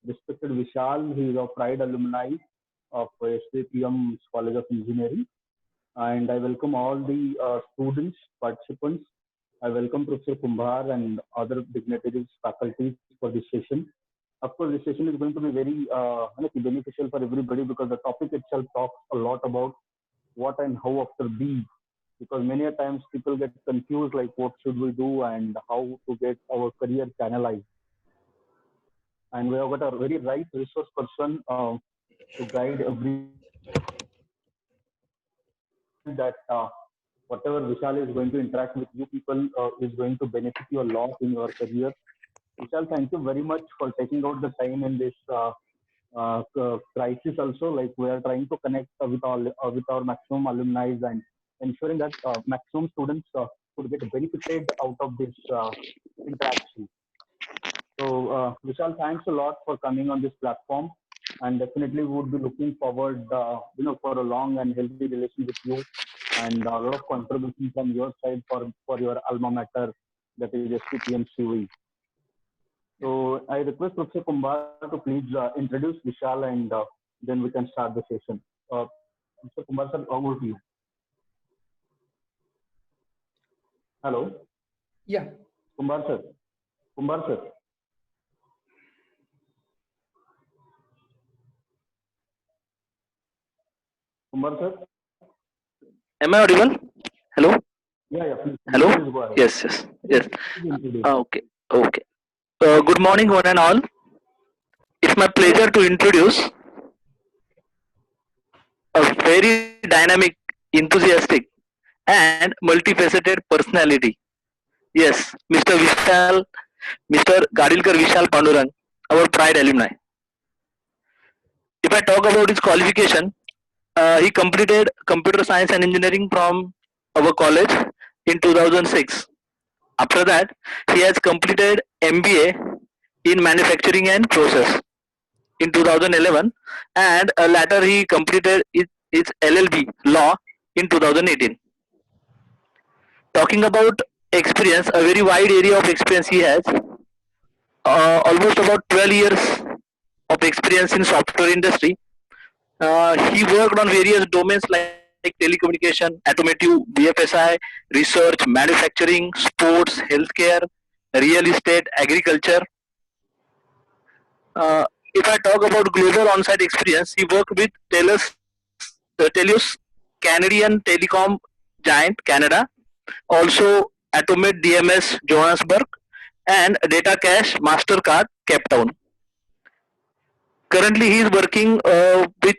respected Vishal. He is a Pride alumni of SJPM's College of Engineering. And I welcome all the students, participants. I welcome Professor Kumbhar and other dignitaries, faculties for this session. Of course, this session is going to be very beneficial for everybody because the topic itself talks a lot about what and how after B. Because many a times people get confused like what should we do and how to get our career channelized. And we have got a very right resource person to guide everyone that whatever Vishal is going to interact with you people is going to benefit you a lot in your career. Vishal, thank you very much for taking out the time in this crisis also. Like we are trying to connect with our maximum alumni and ensuring that maximum students could get benefited out of this interaction. So, Vishal, thanks a lot for coming on this platform, and definitely would be looking forward, for a long and healthy relation with you, and a lot of contribution from your side for your alma mater, that is SJPM COE. So, I request Professor Kumbhar to please introduce Vishal, and then we can start the session. Mr. Kumbhar sir, over to you. Hello. Yeah. Kumbhar sir. Kumbhar sir. Kumbhar sir. Am I audible? Hello? Yeah, please. Hello? Please go ahead. Yes. Okay. Good morning, one and all. It's my pleasure to introduce a very dynamic, enthusiastic, and multifaceted personality. Yes, Mr. Gadilkar Vishal Pandurang, our Pride alumni. If I talk about his qualification, he completed computer science and engineering from our college in 2006. After that, he has completed MBA in manufacturing and process in 2011, and later he completed his LLB law in 2018. Talking about experience, a very wide area of experience he has, almost about 12 years of experience in software industry. He worked on various domains like telecommunication, automotive, BFSI, research, manufacturing, sports, healthcare, real estate, agriculture. If I talk about global on-site experience, he worked with Telus Canadian telecom giant Canada, also Atomed DMS Johannesburg, and Data Cash Mastercard Cape Town. Currently, he is working with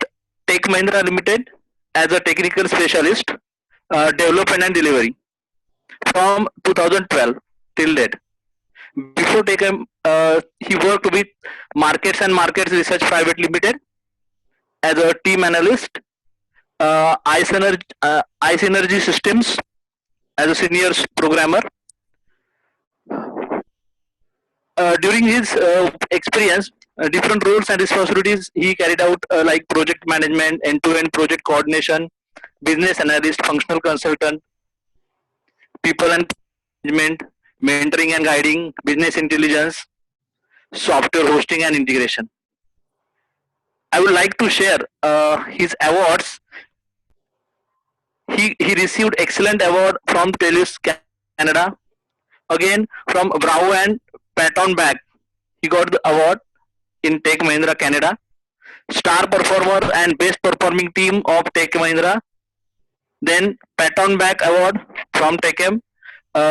Tech Mahindra Limited as a technical specialist, development and delivery from 2012 till date. Before Tech, he worked with Markets and Markets Research Private Limited as a team analyst, ICE Energy Systems as a senior programmer. During his experience, different roles and responsibilities he carried out, like project management, end-to-end project coordination, business analyst, functional consultant, people and management, mentoring and guiding, business intelligence, software hosting and integration. I would like to share his awards. He received excellent award from TELUS Canada, again from Bravo and Patton Bag. He got the award in Tech Mahindra Canada, Star Performer and Best Performing Team of Tech Mahindra. Then Patton Bag Award from TechM,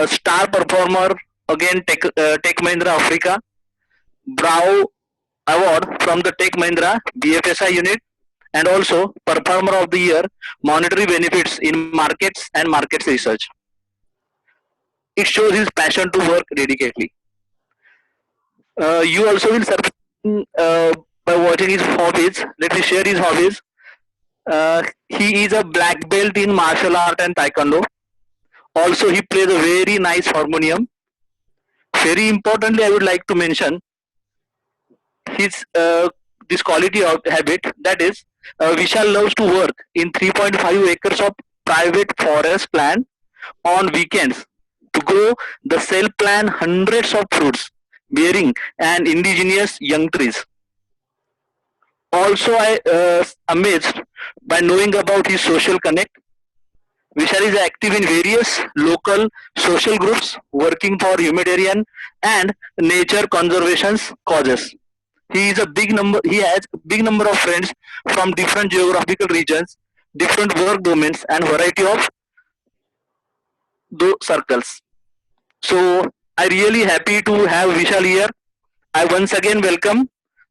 Star Performer again Tech Mahindra Africa, Bravo Award from the Tech Mahindra BFSI unit, and also Performer of the Year Monetary Benefits in Markets and Markets Research. It shows his passion to work dedicatedly. You also will surprise by watching his hobbies. Let me share his hobbies. He is a black belt in martial art and taekwondo. Also, he plays a very nice harmonium. Very importantly, I would like to mention his this quality of habit, that is, Vishal loves to work in 3.5 acres of private forest land on weekends to grow the self-plant hundreds of fruits bearing and indigenous young trees. Also, I amazed by knowing about his social connect. Vishal is active in various local social groups working for humanitarian and nature conservation causes. He is a big number. He has a big number of friends from different geographical regions, different work domains, and variety of those circles. So I really happy to have Vishal here. I once again welcome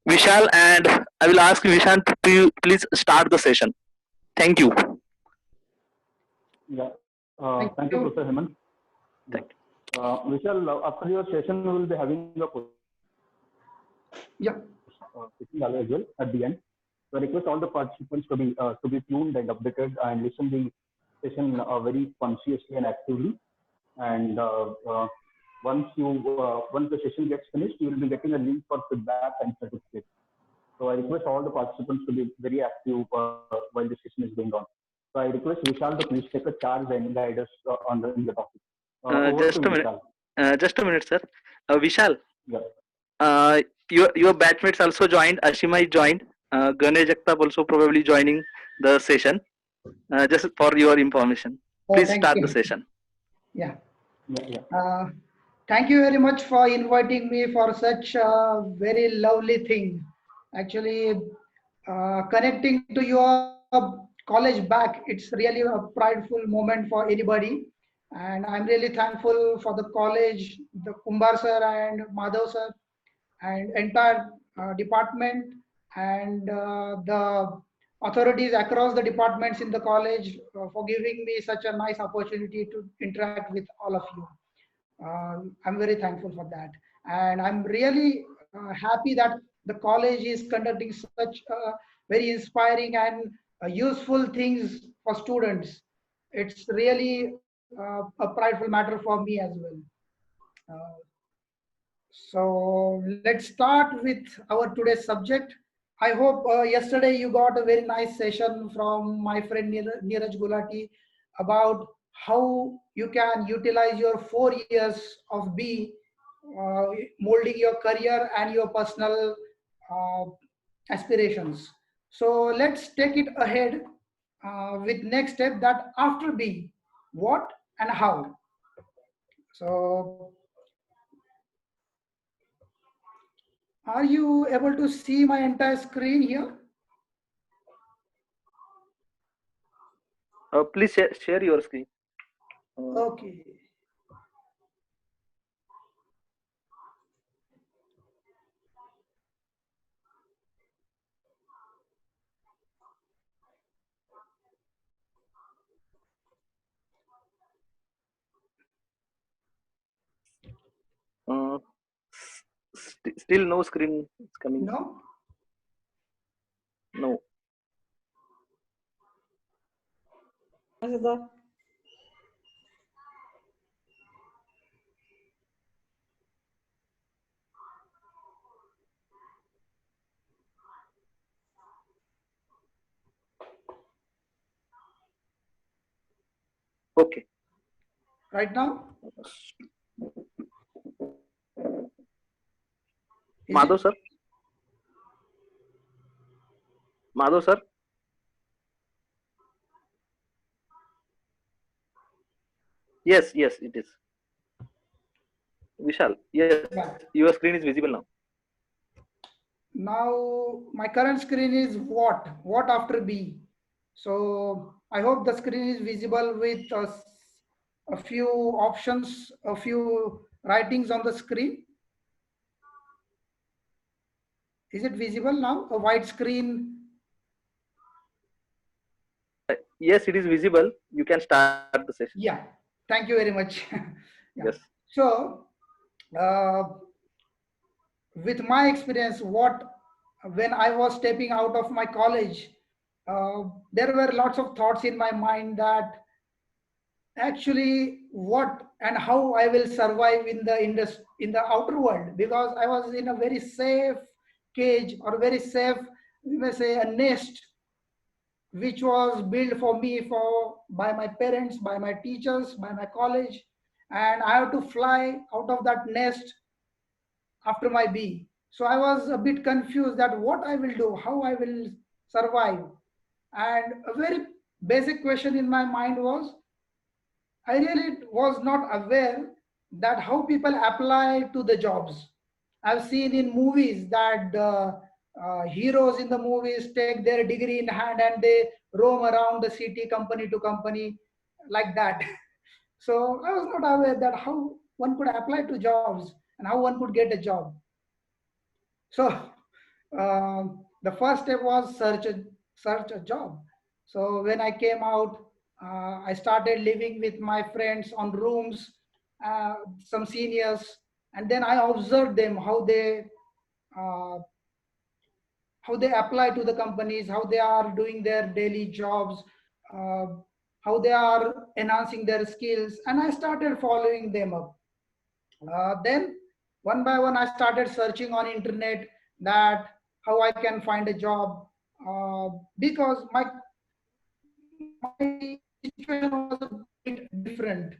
Vishal, and I will ask Vishal to please start the session. Thank you. Yeah. Thank Thank you, you. Professor Hemant. Yeah. Thank Vishal, after your session, we will be having a Yeah. question as well at the end. So I request all the participants to be tuned and updated and listen the session very consciously and actively. And once the session gets finished, you will be getting a link for feedback and certificate. So I request all the participants to be very active while the session is going on. So I request Vishal to please take a charge and guide us on the topic. Over to Just a minute. Vishal. Just a minute, sir. Vishal, Yeah. uh, your batchmates also joined. Ashima is joined. Ganesh Jagtap also probably joining the session. Just for your information, Oh, please thank start the you. session. Yeah. Yeah. Thank you very much for inviting me for such a very lovely thing. Actually, connecting to your college back, it's really a prideful moment for anybody. And I'm really thankful for the college, the Kumbar sir and Madhav sir, and entire department and the authorities across the departments in the college for giving me such a nice opportunity to interact with all of you. I'm very thankful for that. And I'm really happy that the college is conducting such very inspiring and useful things for students. It's really a prideful matter for me as well. Uh, so let's start with our today's subject. I hope yesterday you got a very nice session from my friend Neeraj Gulati about how you can utilize your 4 years of B uh, molding your career and your personal uh, aspirations. So let's take it ahead with next step that after B, what and how. So are you able to see my entire screen here? Please share your screen. Okay. Uh, Still no screen is coming. No? No. Okay. Right now? Is Madhav it? sir. Madhav sir. Yes, yes, it is. Vishal. Yes, Yeah. your screen is visible now. Now my current screen is what? What after B? So I hope the screen is visible with a few options, a few writings on the screen. Is it visible now? A white screen. Yes, it is visible. You can start the session. Yeah. Thank you very much. Yeah. Yes. So uh, with my experience, what when I was stepping out of my college, there were lots of thoughts in my mind that actually what and how I will survive in the in the outer world, because I was in a very safe cage or very safe, we may say, a nest which was built for me for by my parents, by my teachers, by my college, and I have to fly out of that nest after my B. So I was a bit confused that what I will do, how I will survive. And a very basic question in my mind was, I really was not aware that how people apply to the jobs. I've seen in movies that the heroes in the movies take their degree in hand and they roam around the city, company to company, like that. So I was not aware that how one could apply to jobs and how one could get a job. So the first step was search a job. So when I came out, I started living with my friends on rooms, some seniors, and then I observed them uh, how they apply to the companies, how they are doing their daily jobs, uh, how they are enhancing their skills, and I started following them up. Then one by one, I started searching on internet that how I can find a job, because my situation was a bit different.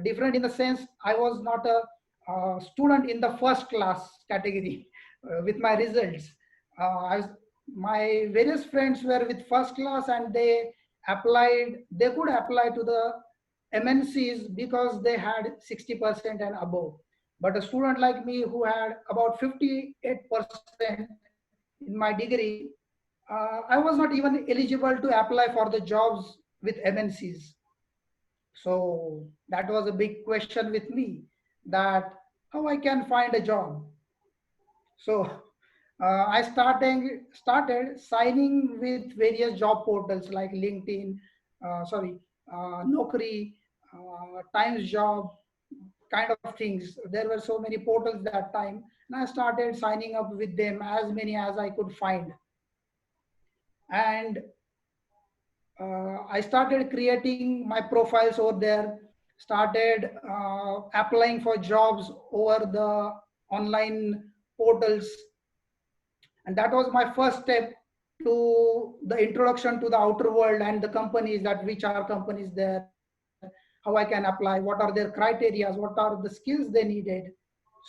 Different in the sense I was not a student in the first class category with my results. My various friends were with first class and they could apply to the MNCs because they had 60% and above. But a student like me who had about 58% in my degree, I was not even eligible to apply for the jobs with MNCs. So that was a big question with me, that how I can find a job. So I started signing with various job portals like LinkedIn, Naukri, Times Job, kind of things. There were so many portals that time, and I started signing up with them, as many as I could find. And I started creating my profiles over there, started applying for jobs over the online portals. And that was my first step to the introduction to the outer world and the companies, that which are companies there, how I can apply, what are their criteria, what are the skills they needed.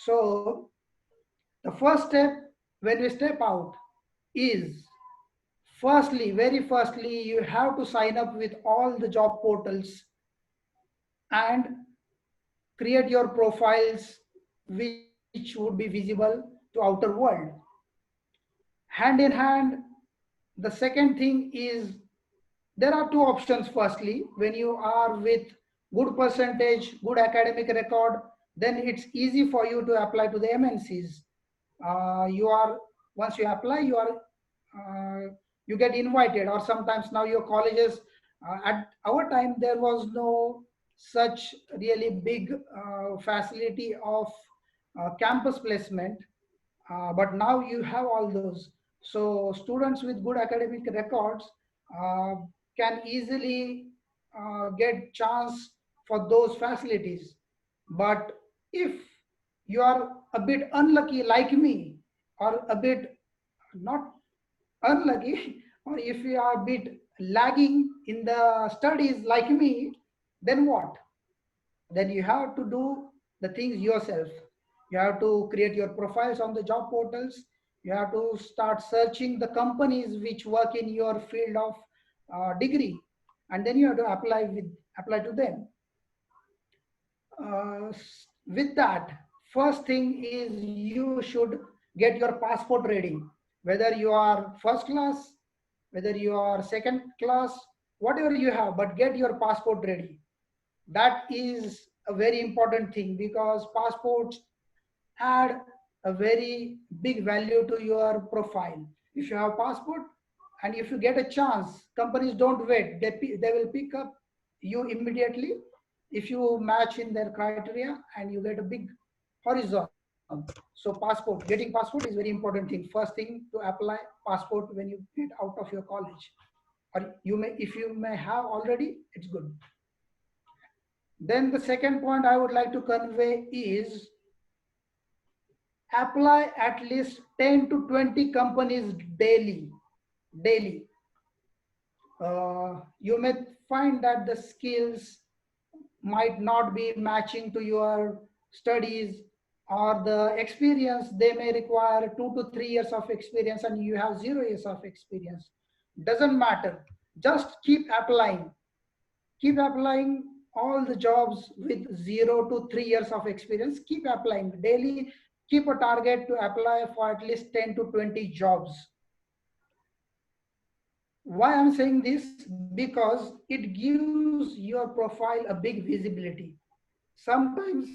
So the first step when we step out is, firstly, very firstly, you have to sign up with all the job portals and create your profiles which would be visible to outer world. Hand in hand, the second thing is, there are two options. Firstly, when you are with good percentage, good academic record, then it's easy for you to apply to the MNCs. You are Once you apply, you get invited, or sometimes now your colleges. At our time, there was no such really big facility of campus placement, but now you have all those. So students with good academic records uh, can easily get chance for those facilities. But if you are a bit unlucky like me, or a bit not unlucky, or if you are a bit lagging in the studies like me, then what? Then you have to do the things yourself. You have to create your profiles on the job portals. You have to start searching the companies which work in your field of degree, and then you have to apply to them. With that, first thing is, you should get your passport ready. Whether you are first class, whether you are second class, whatever you have, but get your passport ready. That is a very important thing, because passports add a very big value to your profile. If you have passport, and if you get a chance, companies don't wait, they will pick up you immediately if you match in their criteria and you get a big horizon. So getting passport is very important thing. First thing to apply passport when you get out of your college, or you may, if you may have already, it's good. Then the second point I would like to convey is, apply at least 10 to 20 companies daily. You may find that the skills might not be matching to your studies, or the experience, they may require 2 to 3 years of experience and you have 0 years of experience. Doesn't matter. Just keep applying all the jobs with 0 to 3 years of experience. Keep applying daily. Keep a target to apply for at least 10 to 20 jobs. Why I'm saying this? Because it gives your profile a big visibility. Sometimes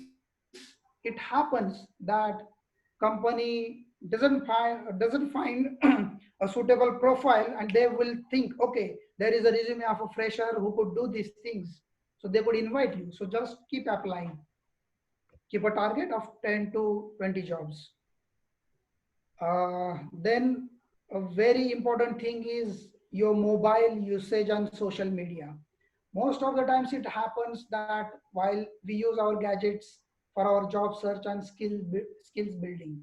it happens that company doesn't find a suitable profile, and they will think, okay, there is a resume of a fresher who could do these things, so they could invite you. So just keep applying. Keep a target of 10 to 20 jobs. Then a very important thing is your mobile usage on social media. Most of the times it happens that while we use our gadgets for our job search and skills building.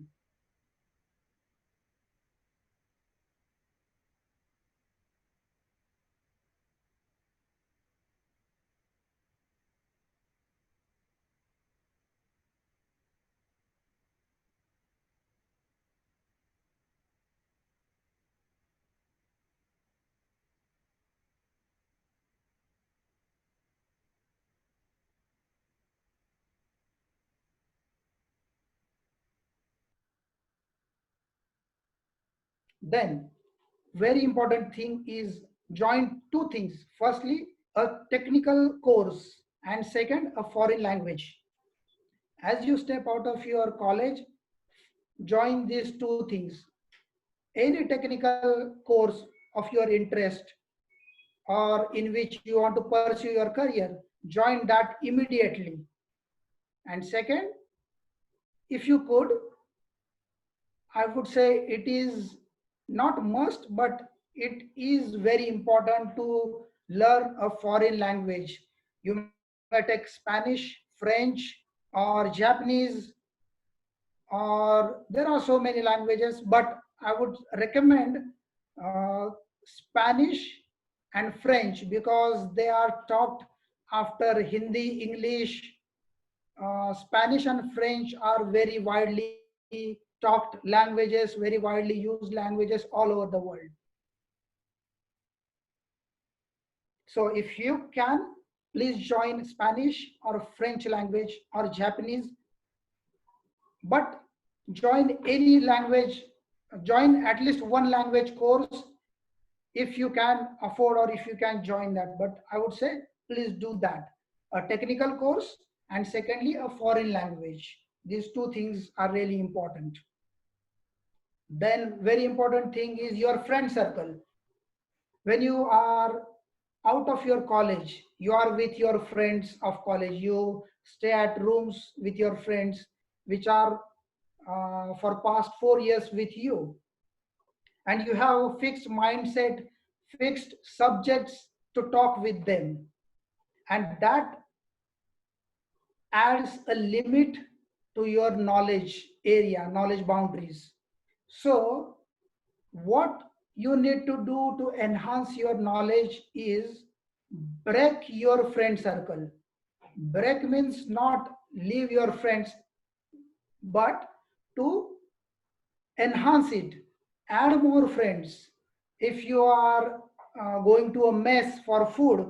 Then very important thing is join two things. Firstly, a technical course, and second, a foreign language. As you step out of your college, join these two things. Any technical course of your interest or in which you want to pursue your career, join that immediately. And second, if you could, I would say it is not must, but it is very important to learn a foreign language. You may take Spanish, French, or Japanese, or there are so many languages, but I would recommend uh, Spanish and French because they are talked after Hindi, English. Spanish and French are very widely talked languages, very widely used languages all over the world. So if you can, please join Spanish or French language or Japanese, but join any language, join at least one language course if you can afford or if you can join that. But I would say please do that. A technical course and secondly a foreign language. These two things are really important. Then very important thing is your friend circle. When you are out of your college, you are with your friends of college, you stay at rooms with your friends which are for past 4 years with you, and you have a fixed mindset, fixed subjects to talk with them, and that adds a limit to your knowledge area, knowledge boundaries. So what you need to do to enhance your knowledge is break your friend circle. Break means not leave your friends, but to enhance it, add more friends. If you are going to a mess for food,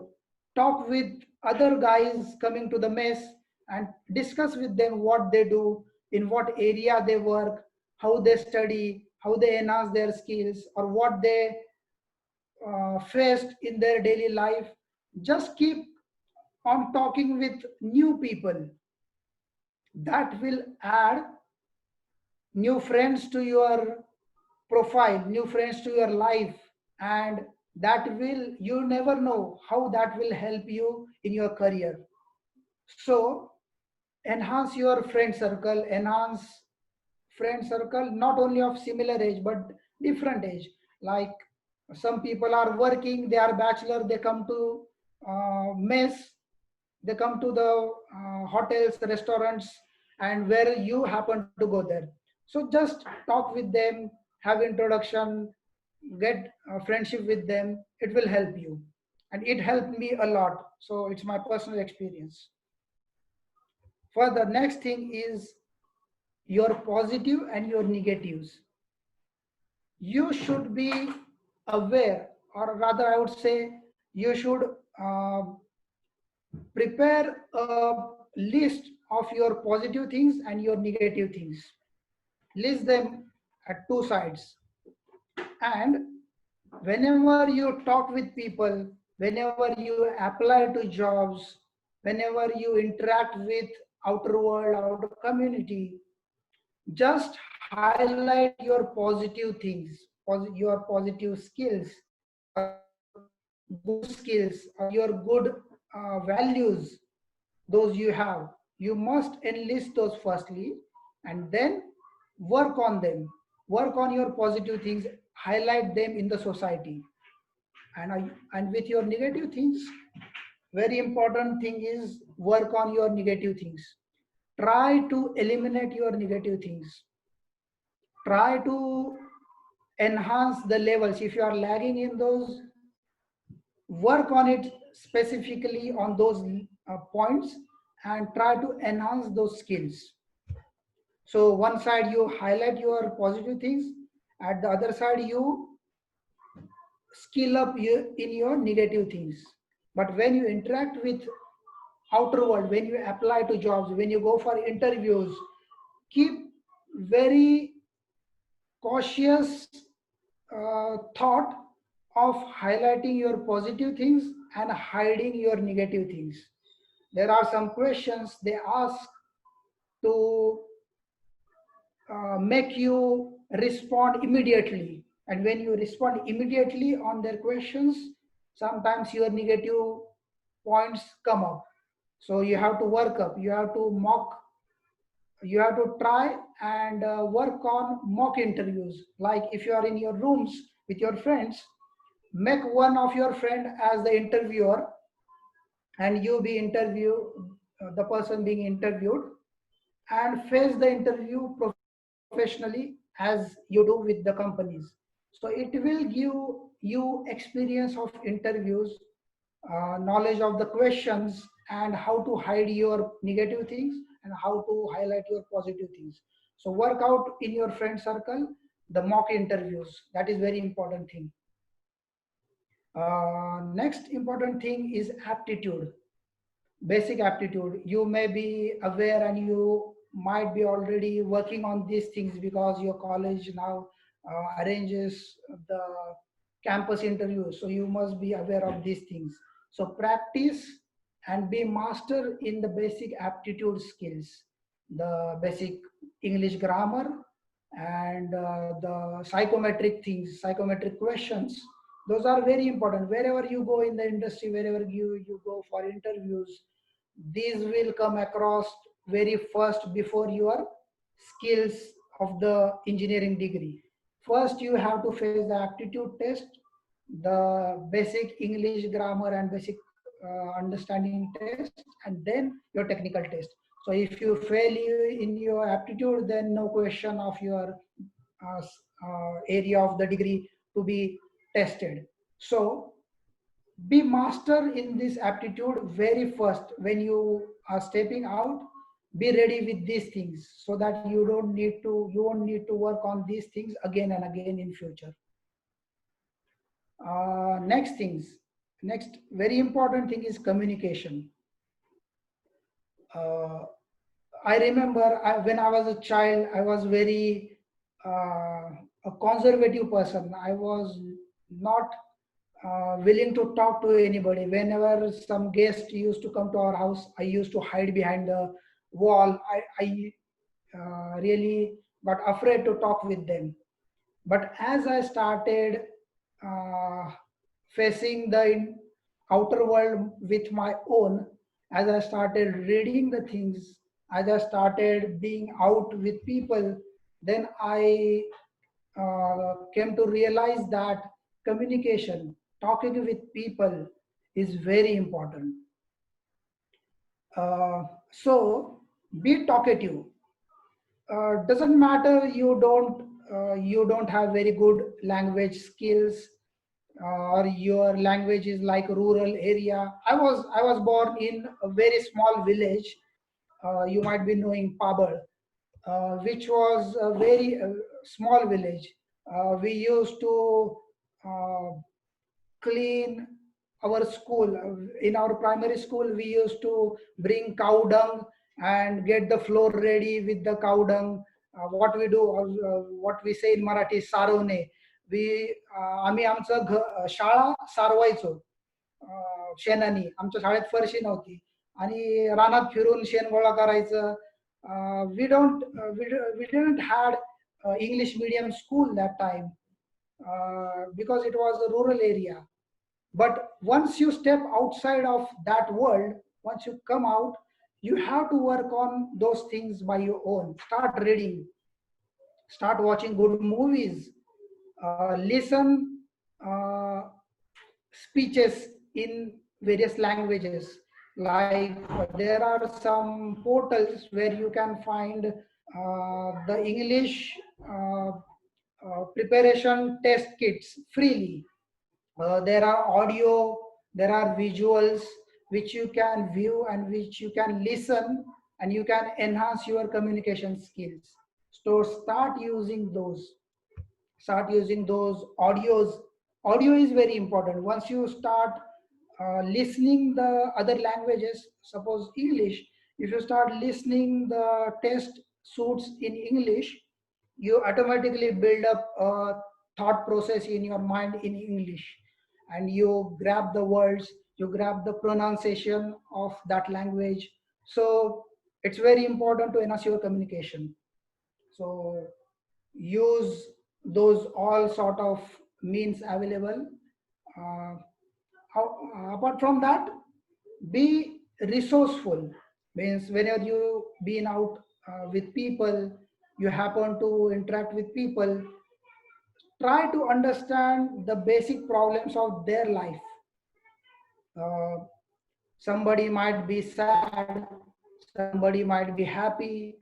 talk with other guys coming to the mess and discuss with them what they do, in what area they work, how they study, how they enhance their skills, or what they faced in their daily life. Just keep on talking with new people. That will add new friends to your profile, new friends to your life, and that will, you never know how that will help you in your career. So enhance your friend circle, enhance friend circle not only of similar age but different age. Like some people are working, they are bachelor, they come to mess, they come to the hotels, restaurants, and where you happen to go there. So just talk with them, have introduction, get friendship with them. It will help you, and it helped me a lot. So it's my personal experience. Further, next thing is your positive and your negatives. You should be aware, or rather, I would say, you should uh, prepare a list of your positive things and your negative things. List them at two sides. And whenever you talk with people, whenever you apply to jobs, whenever you interact with outer world, outer community, just highlight your positive things, your positive skills, your good skills, or your good values, those you have. You must enlist those firstly, and then work on them. Work on your positive things, highlight them in the society. And with your negative things, very important thing is work on your negative things. Try to eliminate your negative things. Try to enhance the levels. If you are lagging in those, work on it specifically on those points and try to enhance those skills. So one side you highlight your positive things, at the other side you skill up in your negative things. But when you interact with outer world, when you apply to jobs, when you go for interviews, keep very cautious thought of highlighting your positive things and hiding your negative things. There are some questions they ask to make you respond immediately. And when you respond immediately on their questions, sometimes your negative points come up. So you have to work up, you have to mock, you have to try and work on mock interviews. Like if you are in your rooms with your friends, make one of your friend as the interviewer and you be the person being interviewed, and face the interview professionally as you do with the companies. So it will give you experience of interviews, knowledge of the questions, and how to hide your negative things and how to highlight your positive things. So work out in your friend circle the mock interviews. That is very important thing. Next important thing is aptitude, basic aptitude. You may be aware and you might be already working on these things because your college now arranges the campus interviews. So you must be aware of these things. So practice and be master in the basic aptitude skills, the basic English grammar, and the psychometric things, psychometric questions. Those are very important. Wherever you go in the industry, wherever you go for interviews, these will come across very first before your skills of the engineering degree. First, you have to face the aptitude test, the basic English grammar and basic understanding test, and then your technical test. So if you fail in your aptitude, then no question of your area of the degree to be tested. So be master in this aptitude very first. When you are stepping out, be ready with these things so that you won't need to work on these things again and again in future. Next very important thing is communication. uh, I remember when I was a child, I was very a conservative person. I was not willing to talk to anybody. Whenever some guest used to come to our house, I used to hide behind the wall. I really got afraid to talk with them. But as I started uh, facing the outer world with my own, as I started reading the things, as I started being out with people, then I came to realize that communication, talking with people, is very important. So be talkative. Doesn't matter you don't have very good language skills, or your language is like rural area. I was born in a very small village. You might be knowing Pabal. which was a very small village. We used to uh, clean our school. In our primary school, we used to bring cow dung and get the floor ready with the cow dung. What we do, what we say in Marathi, sarone. We आम्ही आमचं शाळा सारवायचो. शेणानी आमच्या शाळेत फरशी नव्हती आणि रानात फिरून शेण गोळा करायचं. We didn't had English medium school that time because it was a rural area. But once you step outside of that world, once you come out, you have to work on those things by your own. Start reading, start watching good movies, listen speeches in various languages. Like there are some portals where you can find the English preparation test kits freely. There are audio, there are visuals which you can view and which you can listen, and you can enhance your communication skills. So start using those. Start using those audios. Audio is very important. Once you start listening the other languages, suppose English, if you start listening the test suits in English, you automatically build up a thought process in your mind in English, and you grab the words, you grab the pronunciation of that language. So it's very important to enhance your communication. So use those all sort of means available. Uh, Apart from that, be resourceful. Means whenever you been out with people, you happen to interact with people, try to understand the basic problems of their life. uh, Somebody might be sad, somebody might be happy.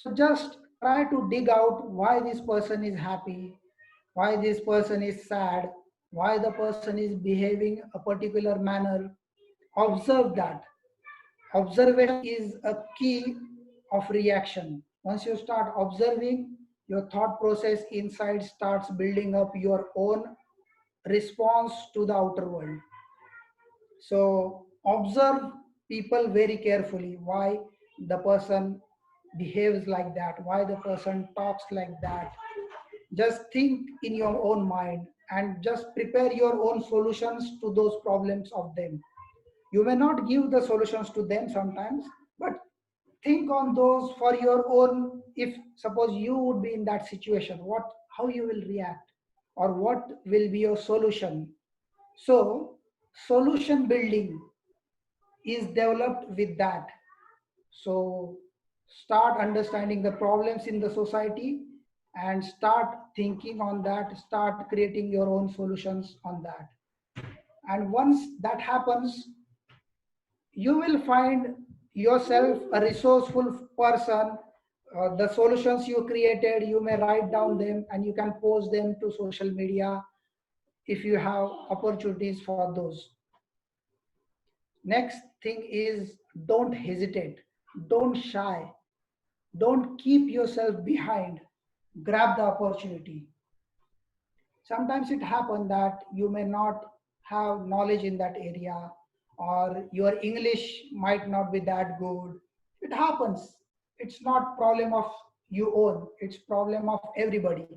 So just try to dig out why this person is happy, why this person is sad, why the person is behaving a particular manner. Observe that. Observation is a key of reaction. Once you start observing, your thought process inside starts building up your own response to the outer world. So observe people very carefully, why the person behaves like that, why the person talks like that. Just think in your own mind and just prepare your own solutions to those problems of them. You may not give the solutions to them sometimes, but think on those for your own. If suppose you would be in that situation, what, how you will react, or what will be your solution. So solution building is developed with that. So start understanding the problems in the society and start thinking on that, start creating your own solutions on that. And once that happens, you will find yourself a resourceful person. The solutions you created, you may write down them and you can post them to social media if you have opportunities for those. Next thing is, don't hesitate, don't shy, don't keep yourself behind, grab the opportunity. Sometimes it happens that you may not have knowledge in that area, or your English might not be that good. It happens. It's not problem of you own, it's problem of everybody.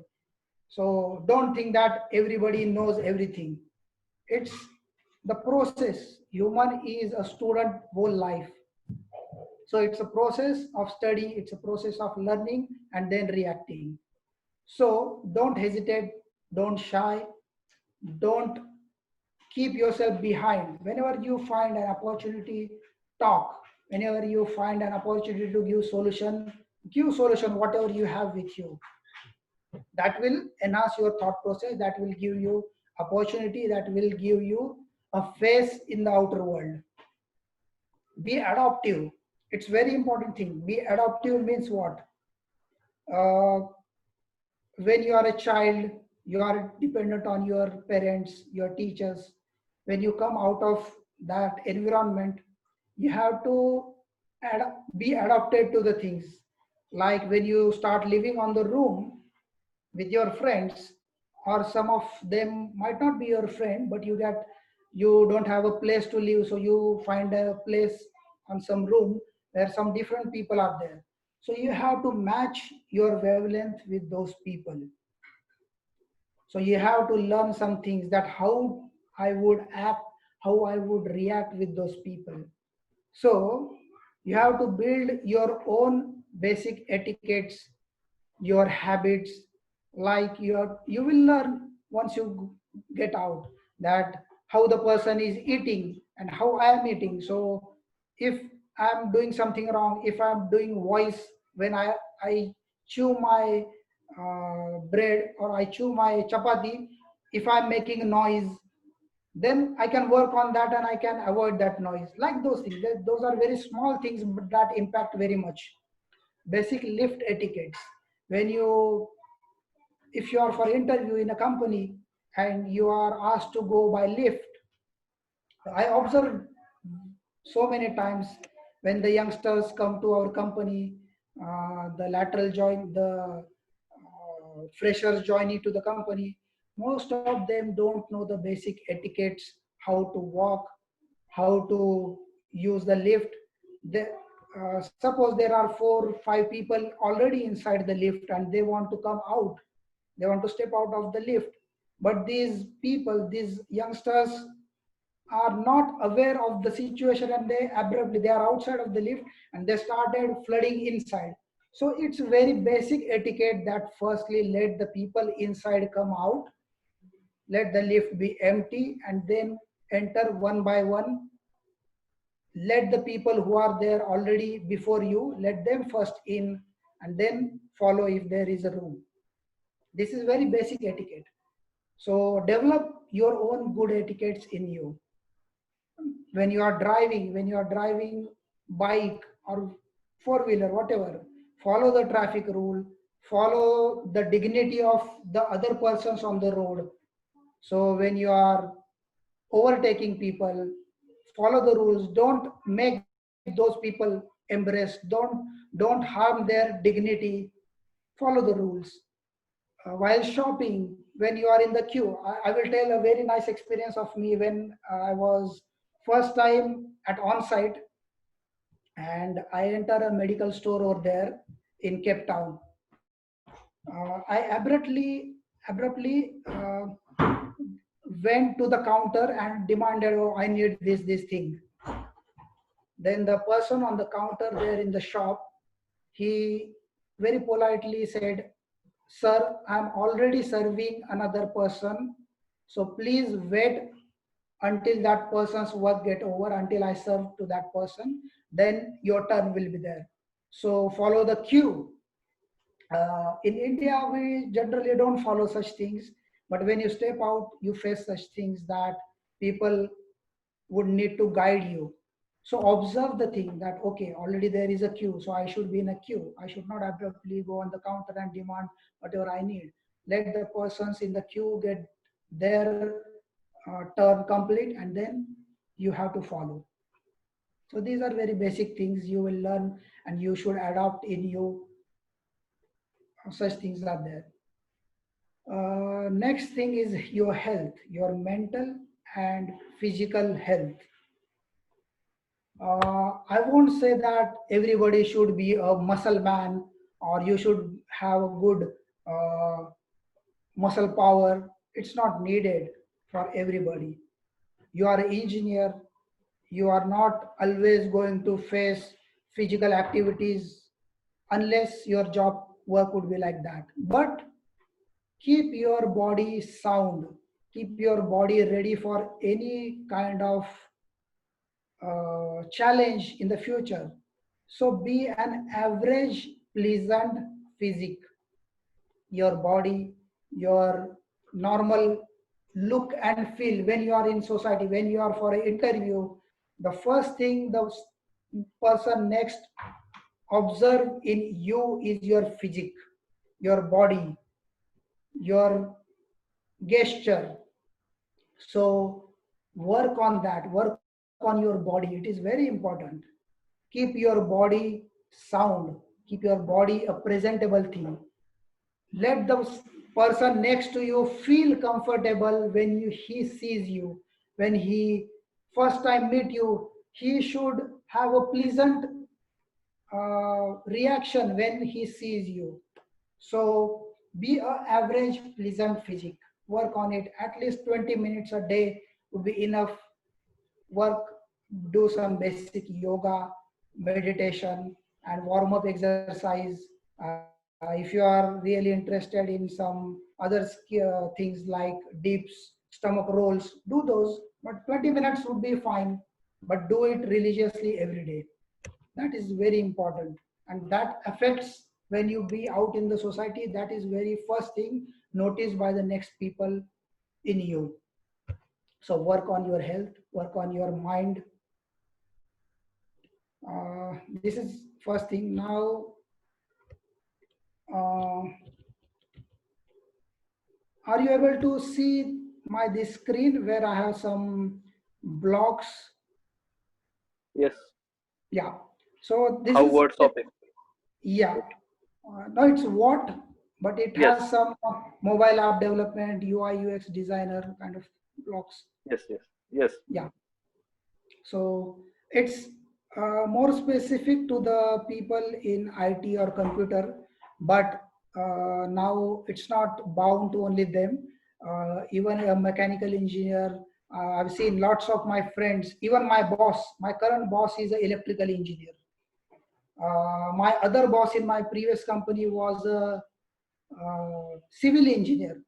So don't think that everybody knows everything. It's the process. Human is a student whole life. So it's a process of study, it's a process of learning and then reacting. So don't hesitate, don't shy, don't keep yourself behind. Whenever you find an opportunity, talk. Whenever you find an opportunity to give solution whatever you have with you. That will enhance your thought process, that will give you opportunity, that will give you a face in the outer world. Be adaptive. It's very important thing. Be adaptive means what? uh, when you are a child, you are dependent on your parents, your teachers. When you come out of that environment, you have to be adapted to the things. Like when you start living on the room with your friends, or some of them might not be your friend, but you don't have a place to live, so you find a place on some room where some different people are there. So you have to match your wavelength with those people. So you have to learn some things, that how I would act, how I would react with those people. So you have to build your own basic etiquettes, your habits. Like you will learn once you get out, that how the person is eating and how I am eating. So if I'm doing something wrong, if I'm doing voice when I chew my bread, or I chew my chapati, if I'm making noise, then I can work on that and I can avoid that noise. Like those things, those are very small things, but that impact very much. Basic lift etiquettes. When you, if you are for interview in a company and you are asked to go by lift, I observed so many times when the youngsters come to our company, the lateral join, the freshers joining to the company, most of them don't know the basic etiquettes, how to walk, how to use the lift. They, suppose there are 4 5 people already inside the lift and they want to come out, they want to step out of the lift, but these people, these youngsters are not aware of the situation, and they are outside of the lift and they started flooding inside. So it's very basic etiquette that firstly let the people inside come out, let the lift be empty, and then enter one by one. Let the people who are there already before you, let them first in, and then follow if there is a room. This is very basic etiquette. So develop your own good etiquettes in you. When you are driving bike or four wheeler, whatever, follow the traffic rule, follow the dignity of the other persons on the road. So when you are overtaking people, follow the rules, don't make those people embarrassed, don't harm their dignity, follow the rules. While shopping, when you are in the queue, I will tell a very nice experience of me when I was first time at on-site, and I enter a medical store over there in Cape Town. I abruptly went to the counter and demanded, oh, I need this thing. Then the person on the counter there in the shop, he very politely said, sir, I'm already serving another person, so please wait until that person's work get over, until I serve to that person, then your turn will be there. So follow the queue. In India, we generally don't follow such things, but when you step out, you face such things that people would need to guide you. So observe the thing that, okay, already there is a queue, so I should be in a queue. I should not abruptly go on the counter and demand whatever I need. Let the persons in the queue get their turn complete, and then you have to follow. So these are very basic things you will learn and you should adopt in you. Such things are there. Next thing is your health, your mental and physical health. I won't say that everybody should be a muscle man or you should have a good uh, muscle power. It's not needed for everybody. You are an engineer, you are not always going to face physical activities unless your job work would be like that. But keep your body sound, keep your body ready for any kind of challenge in the future. So be an average pleasant physique, your body, your normal look and feel when you are in society, when you are for an interview. The first thing the person next observe in you is your physique, your body, your gesture. So work on that, work on your body. It is very important. Keep your body sound. Keep your body a presentable thing. Let the person next to you feel comfortable when he sees you. When he first time meet you, he should have a pleasant reaction when he sees you. So be a average pleasant physique. Work on it. At least 20 minutes a day would be enough. Work, do some basic yoga, meditation, and warm up exercise. If you are really interested in some other things like dips, stomach rolls, do those. But 20 minutes would be fine. But do it religiously every day. That is very important, and that affects when you be out in the society. That is very first thing noticed by the next people in you. So work on your health, work on your mind. This is first thing. Now uh, are you able to see my this screen where I have some blocks? Yes. Yeah, so this How is, words of it? yeah, no, it's what, but it Yes. has some mobile app development, UI UX designer kind of blocks. Yes. Yes. Yes. Yeah, so it's more specific to the people in IT or computer, but now it's not bound to only them. Even a mechanical engineer, I've seen lots of my friends, even my boss, my current boss is an electrical engineer. My other boss in my previous company was a civil engineer.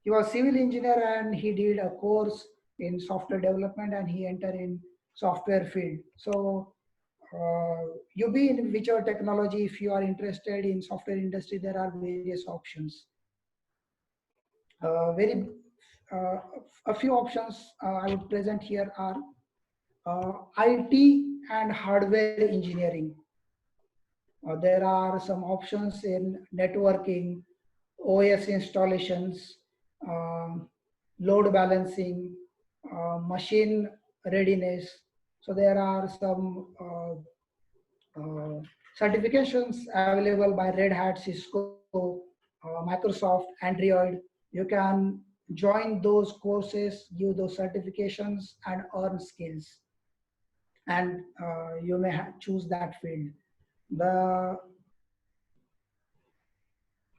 He was civil engineer and he did a course in software development and he entered in software field. So you be in whichever technology, if you are interested in software industry, there are various options. Very uh, a few options I would present here are IT and hardware engineering. There are some options in networking, OS installations, um, load balancing, machine readiness. So there are some certifications available by Red Hat, Cisco, Microsoft, Android. You can join those courses, give those certifications, and earn skills. And you may choose that field. The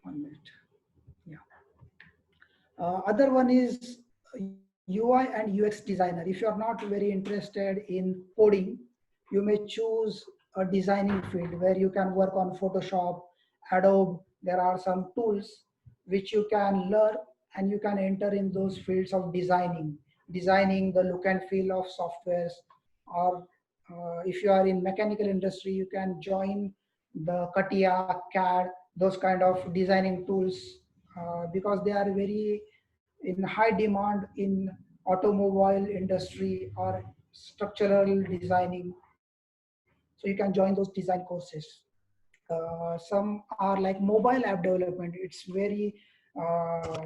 1 minute. Yeah. Other one is UI and UX designer. If you are not very interested in coding, you may choose a designing field where you can work on Photoshop, Adobe. There are some tools which you can learn and you can enter in those fields of designing the look and feel of softwares. Or if you are in mechanical industry, you can join the CATIA, CAD, those kind of designing tools because they are very in high demand in automobile industry or structural designing. So you can join those design courses. Some are like mobile app development. It's very uh,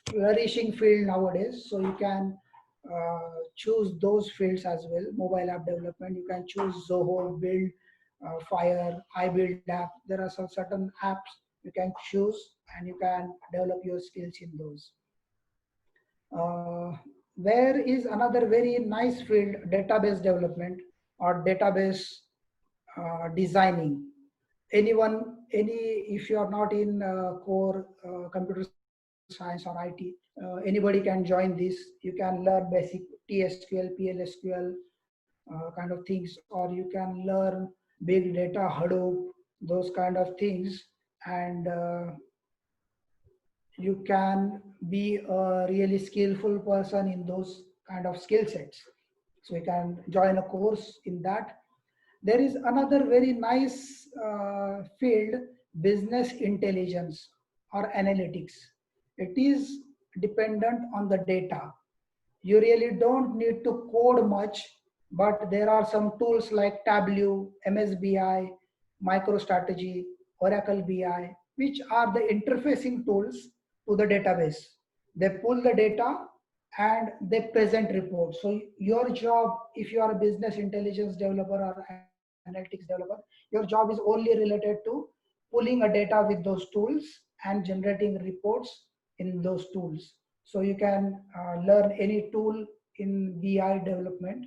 flourishing field nowadays. So you can choose those fields as well. Mobile app development. You can choose Zoho, Build, Fire, iBuild app. There are some certain apps you can choose and you can develop your skills in those. Uh, there is another very nice field, database development or database designing. If you are not in core computer science or IT, anybody can join this. You can learn basic TSQL, PLSQL kind of things, or you can learn big data, Hadoop, those kind of things, and you can be a really skillful person in those kind of skill sets. So you can join a course in that. There is another very nice field, business intelligence or analytics. It is dependent on the data. You really don't need to code much, but there are some tools like Tableau, MSBI, MicroStrategy, Oracle BI, which are the interfacing tools to the database. They pull the data and they present reports. So your job, if you are a business intelligence developer or analytics developer, your job is only related to pulling a data with those tools and generating reports in those tools. So you can learn any tool in BI development.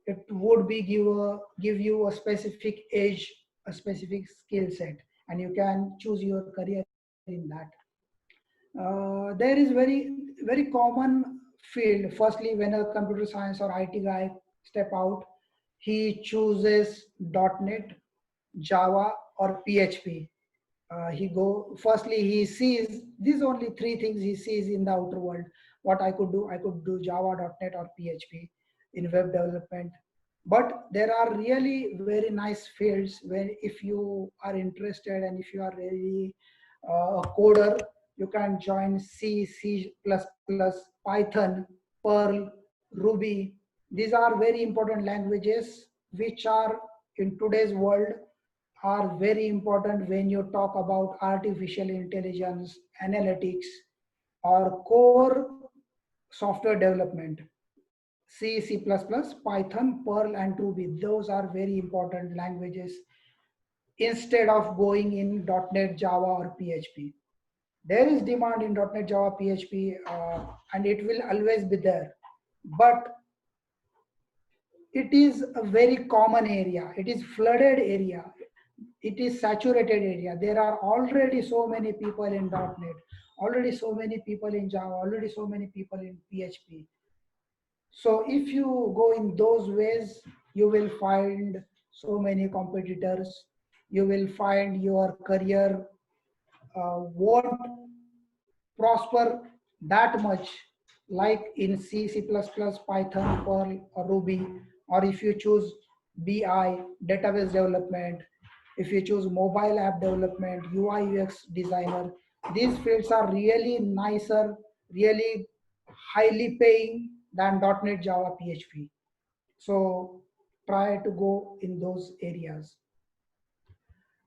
It would be give you a specific age, a specific skill set, and you can choose your career in that. There is very common field. Firstly, when a computer science or IT guy step out, he chooses .NET, Java, or PHP. He go firstly, he sees these only three things he sees in the outer world. What I could do Java, .NET, or PHP in web development. But there are really very nice fields where if you are interested and if you are really a coder, you can join C, C++, Python, Perl, Ruby. These are very important languages which are in today's world are very important when you talk about artificial intelligence, analytics, or core software development. C, C++, Python, Perl, and Ruby. Those are very important languages instead of going in .NET, Java, or PHP. There is demand in .NET, Java, PHP, and it will always be there. But it is a very common area. It is flooded area. It is saturated area. There are already so many people in .NET, already so many people in Java, already so many people in PHP. So if you go in those ways, you will find so many competitors. You will find your career won't prosper that much like in C, C++, Python, Perl, or Ruby, or if you choose BI, database development, if you choose mobile app development, UI UX designer, these fields are really nicer, really highly paying than .NET, Java, PHP. So try to go in those areas.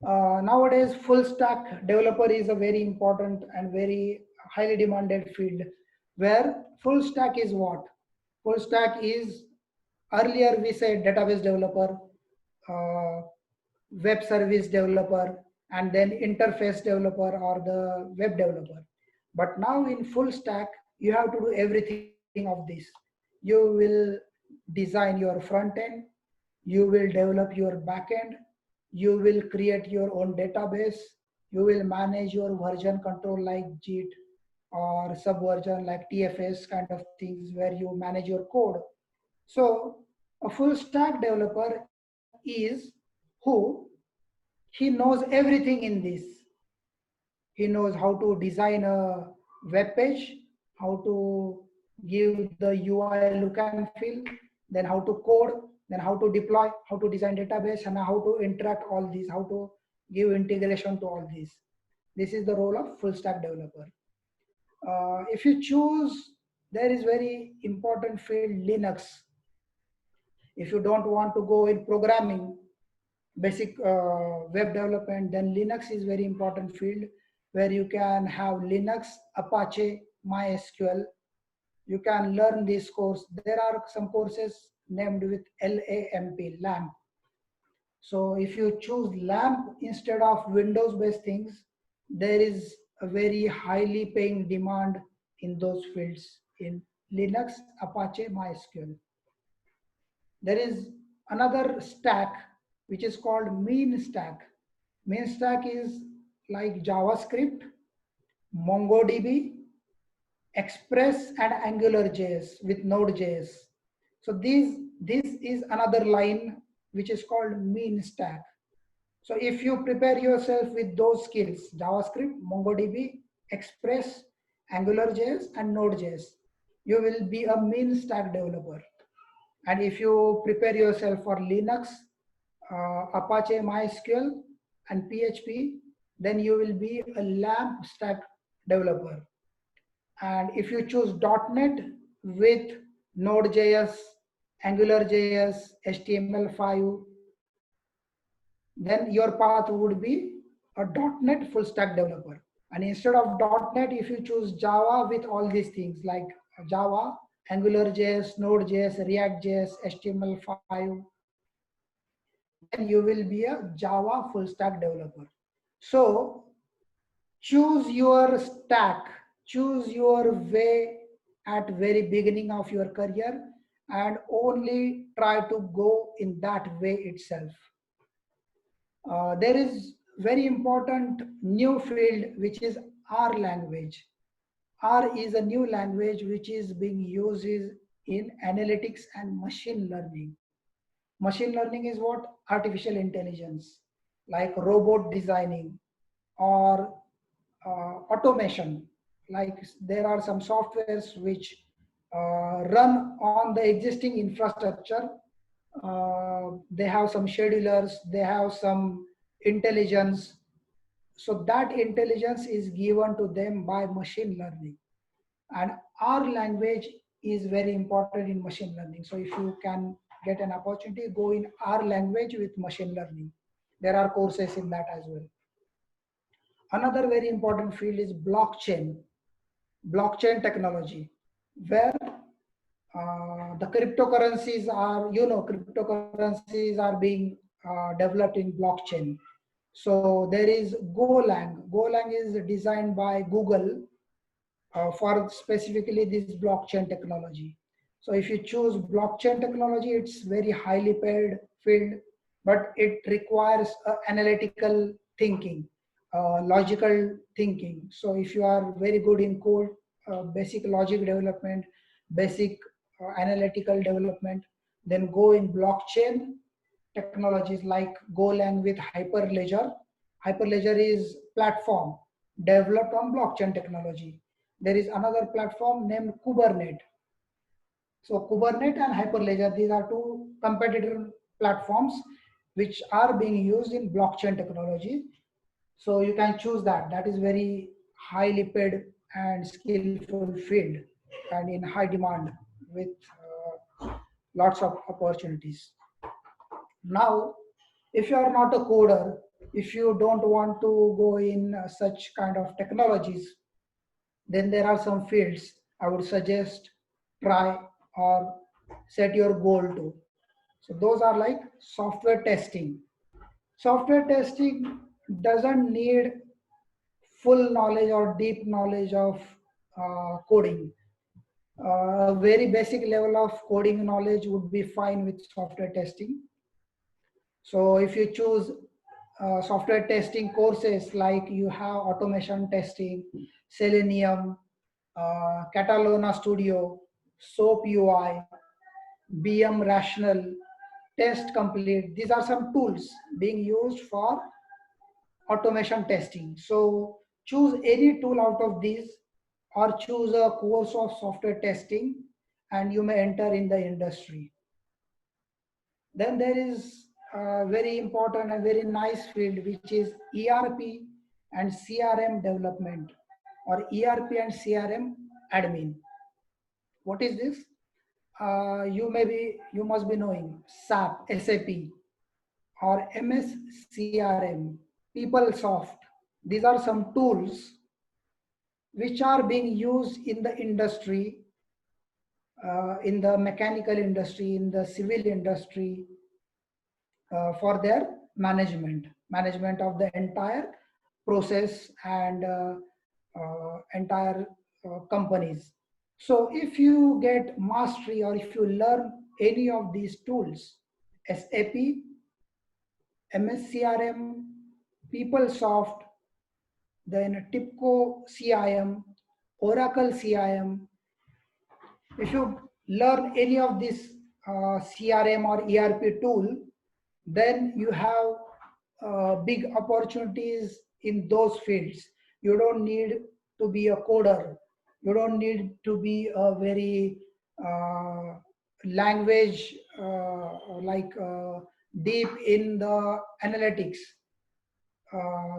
Nowadays, full stack developer is a very important and very highly demanded field where full stack is what? Full stack is earlier we said database developer, uh, web service developer, and then interface developer or the web developer. But now in full stack, you have to do everything of this. You will design your front end, you will develop your backend, you will create your own database, you will manage your version control like JIT or subversion like TFS kind of things where you manage your code. So a full stack developer is who he knows everything in this. He knows how to design a web page, how to give the UI look and feel, then how to code, then how to deploy, how to design database, and how to interact all these, how to give integration to all these. This is the role of full stack developer. If you choose, there is very important field Linux. If you don't want to go in programming, basic web development, then Linux is very important field where you can have Linux, Apache, MySQL. You can learn this course. There are some courses named with LAMP. So if you choose LAMP instead of Windows-based things, there is a very highly paying demand in those fields in Linux, Apache, MySQL. There is another stack which is called mean stack. Mean stack is like JavaScript, MongoDB, Express, and AngularJS with Node.js. So this is another line which is called mean stack. So if you prepare yourself with those skills, JavaScript, MongoDB, Express, AngularJS, and Node.js, you will be a mean stack developer. And if you prepare yourself for Linux, Apache, MySQL, and PHP, then you will be a LAMP stack developer. And if you choose .NET with Node.js, AngularJS, HTML5, then your path would be a .NET full stack developer. And instead of .NET, if you choose Java with all these things like Java, AngularJS, Node.js, React.js, HTML5, then you will be a Java full stack developer. So choose your stack, choose your way at very beginning of your career, and only try to go in that way itself. There is very important new field which is R language. R is a new language which is being used in analytics and machine learning. Machine learning is what? Artificial intelligence, like robot designing or automation. Like there are some softwares which run on the existing infrastructure. They have some schedulers, they have some intelligence. So that intelligence is given to them by machine learning. And our language is very important in machine learning. So if you can get an opportunity, go in our language with machine learning. There are courses in that as well. Another very important field is blockchain technology, where the cryptocurrencies are, cryptocurrencies are being developed in blockchain. So there is Golang. Golang is designed by Google for specifically this blockchain technology. So if you choose blockchain technology, it's very highly paid field, but it requires analytical thinking, logical thinking. So if you are very good in code, basic logic development, basic analytical development, then go in blockchain technologies like Golang with Hyperledger. Hyperledger is platform developed on blockchain technology. There is another platform named Kubernetes. So Kubernetes and Hyperledger, these are two competitor platforms which are being used in blockchain technology. So you can choose that. That is very highly paid and skillful field and in high demand with lots of opportunities. Now, if you are not a coder, if you don't want to go in such kind of technologies, then there are some fields I would suggest try or set your goal to. So those are like software testing. Software testing doesn't need full knowledge or deep knowledge of coding. Very basic level of coding knowledge would be fine with software testing. So if you choose software testing courses, like you have automation testing, Selenium, Catalona Studio, SOAP UI, BM Rational, Test Complete. These are some tools being used for automation testing. So choose any tool out of these or choose a course of software testing and you may enter in the industry. Then there is a very important and very nice field which is ERP and CRM development, or ERP and CRM admin. What is this? You must be knowing SAP, or MS CRM, PeopleSoft. These are some tools which are being used in the industry, in the mechanical industry, in the civil industry, for their management of the entire process and entire companies. So if you get mastery or if you learn any of these tools, SAP, MSCRM, PeopleSoft, then TIPCO CIM, Oracle CIM, if you learn any of this CRM or ERP tool, then you have big opportunities in those fields. You don't need to be a coder. You don't need to be a very language like deep in the analytics.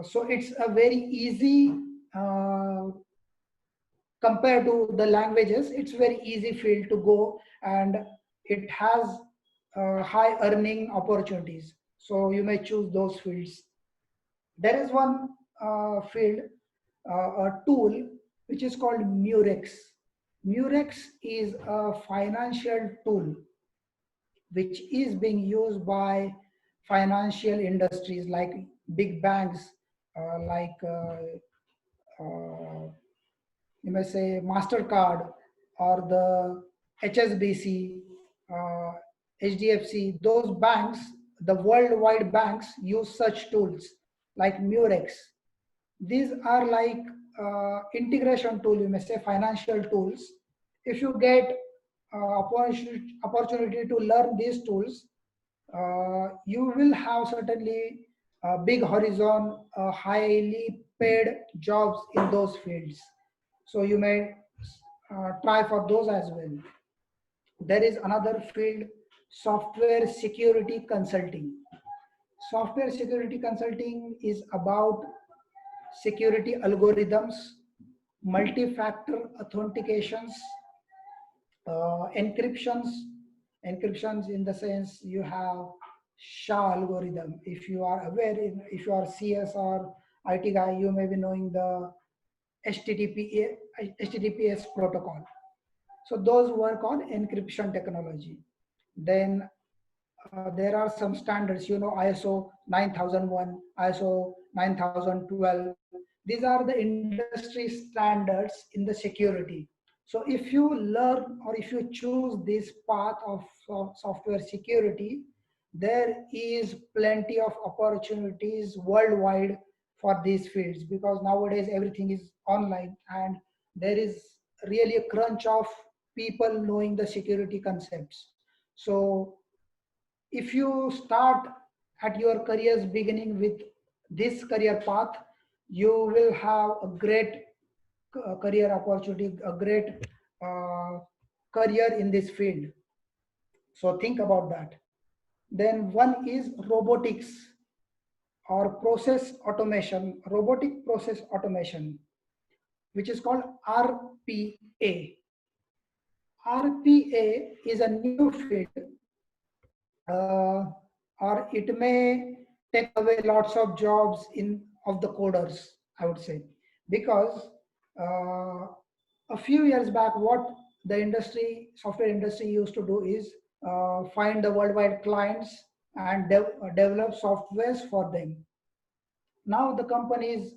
So it's a very easy compared to the languages. It's very easy field to go, and it has high earning opportunities. So you may choose those fields. There is one field, a tool, which is called Murex. Murex is a financial tool which is being used by financial industries like big banks, you may say Mastercard or the HSBC, uh, HDFC, those banks, the worldwide banks use such tools like Murex. These are like integration tool, you may say financial tools. If you get opportunity to learn these tools, you will have certainly a big horizon, highly paid jobs in those fields. So you may try for those as well. There is another field, software security consulting. Software security consulting is about security algorithms, multi-factor authentications, encryptions in the sense you have SHA algorithm. If you are aware, if you are CS or IT guy, you may be knowing the HTTPS protocol. So those work on encryption technology. Then there are some standards, ISO 9001, ISO 9012. These are the industry standards in the security. So if you learn or if you choose this path of software security, there is plenty of opportunities worldwide for these fields, because nowadays everything is online and there is really a crunch of people knowing the security concepts. So if you start at your career's beginning with this career path, you will have a great career opportunity, a great uh, career in this field. So think about that. Then one is robotics or process automation, robotic process automation, which is called RPA. RPA is a new field, or it may take away lots of jobs in of the coders, I would say, because uh, a few years back, what the software industry used to do is find the worldwide clients and develop softwares for them. Now the companies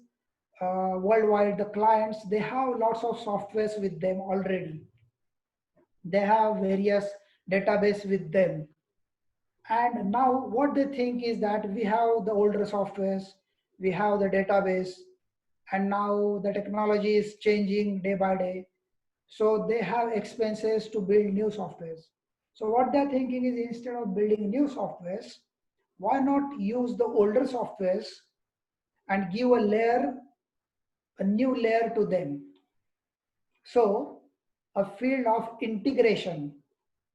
worldwide, the clients, they have lots of softwares with them already. They have various database with them. And now what they think is that we have the older softwares, we have the database, and now the technology is changing day by day. So they have expenses to build new softwares. So what they're thinking is, instead of building new softwares, why not use the older softwares and give a new layer to them? So a field of integration,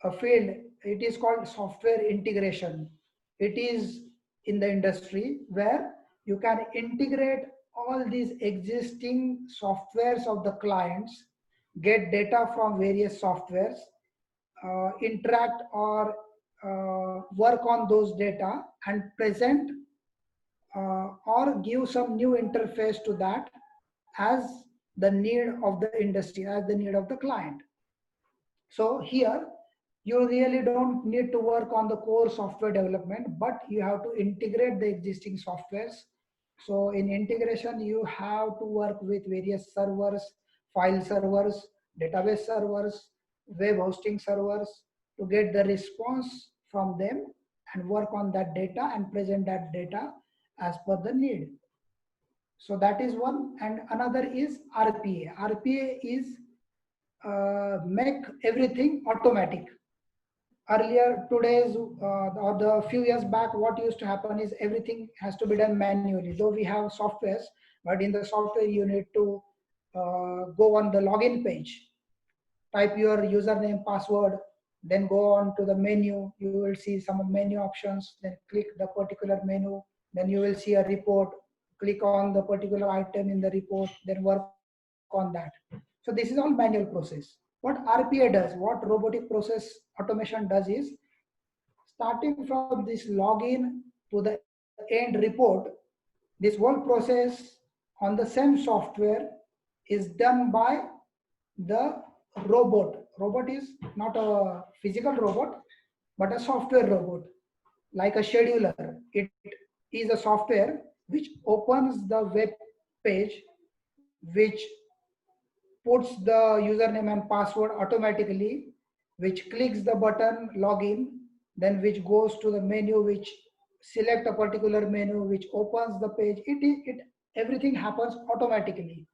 it is called software integration. It is in the industry where you can integrate all these existing softwares of the clients, get data from various softwares, interact or work on those data and present or give some new interface to that as the need of the industry, as the need of the client. So here, you really don't need to work on the core software development, but you have to integrate the existing softwares. So in integration, you have to work with various servers, file servers, database servers, web hosting servers to get the response from them and work on that data and present that data as per the need. So that is one. And another is RPA. RPA is make everything automatic. Earlier, or the few years back, what used to happen is everything has to be done manually. Though we have softwares, but in the software you need to go on the login page, type your username, password, then go on to the menu. You will see some menu options, then click the particular menu, then you will see a report, click on the particular item in the report, then work on that. So this is all manual process. What RPA does, what robotic process automation does is, starting from this login to the end report, this whole process on the same software is done by the robot. Robot is not a physical robot, but a software robot, like a scheduler. It is a software which opens the web page, which puts the username and password automatically, which clicks the button login, then which goes to the menu, which select a particular menu, which opens the page. It everything happens automatically.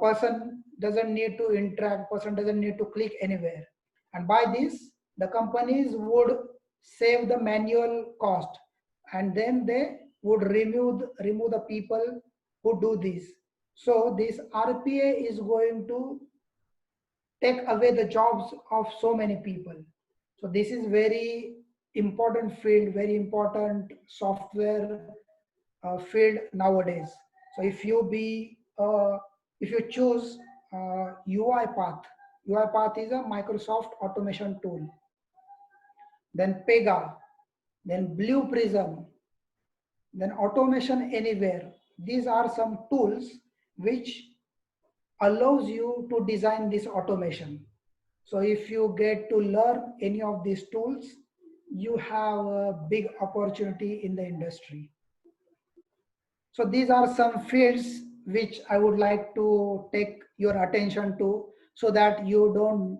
Person doesn't need to interact, person doesn't need to click anywhere. And by this, the companies would save the manual cost, and then they would remove the people who do this. So this RPA is going to take away the jobs of so many people. So this is very important field, very important software field nowadays. So if you choose UiPath, UiPath is a Microsoft automation tool. Then Pega, then Blue Prism, then Automation Anywhere. These are some tools which allows you to design this automation. So if you get to learn any of these tools, you have a big opportunity in the industry. So these are some fields which I would like to take your attention to, so that you don't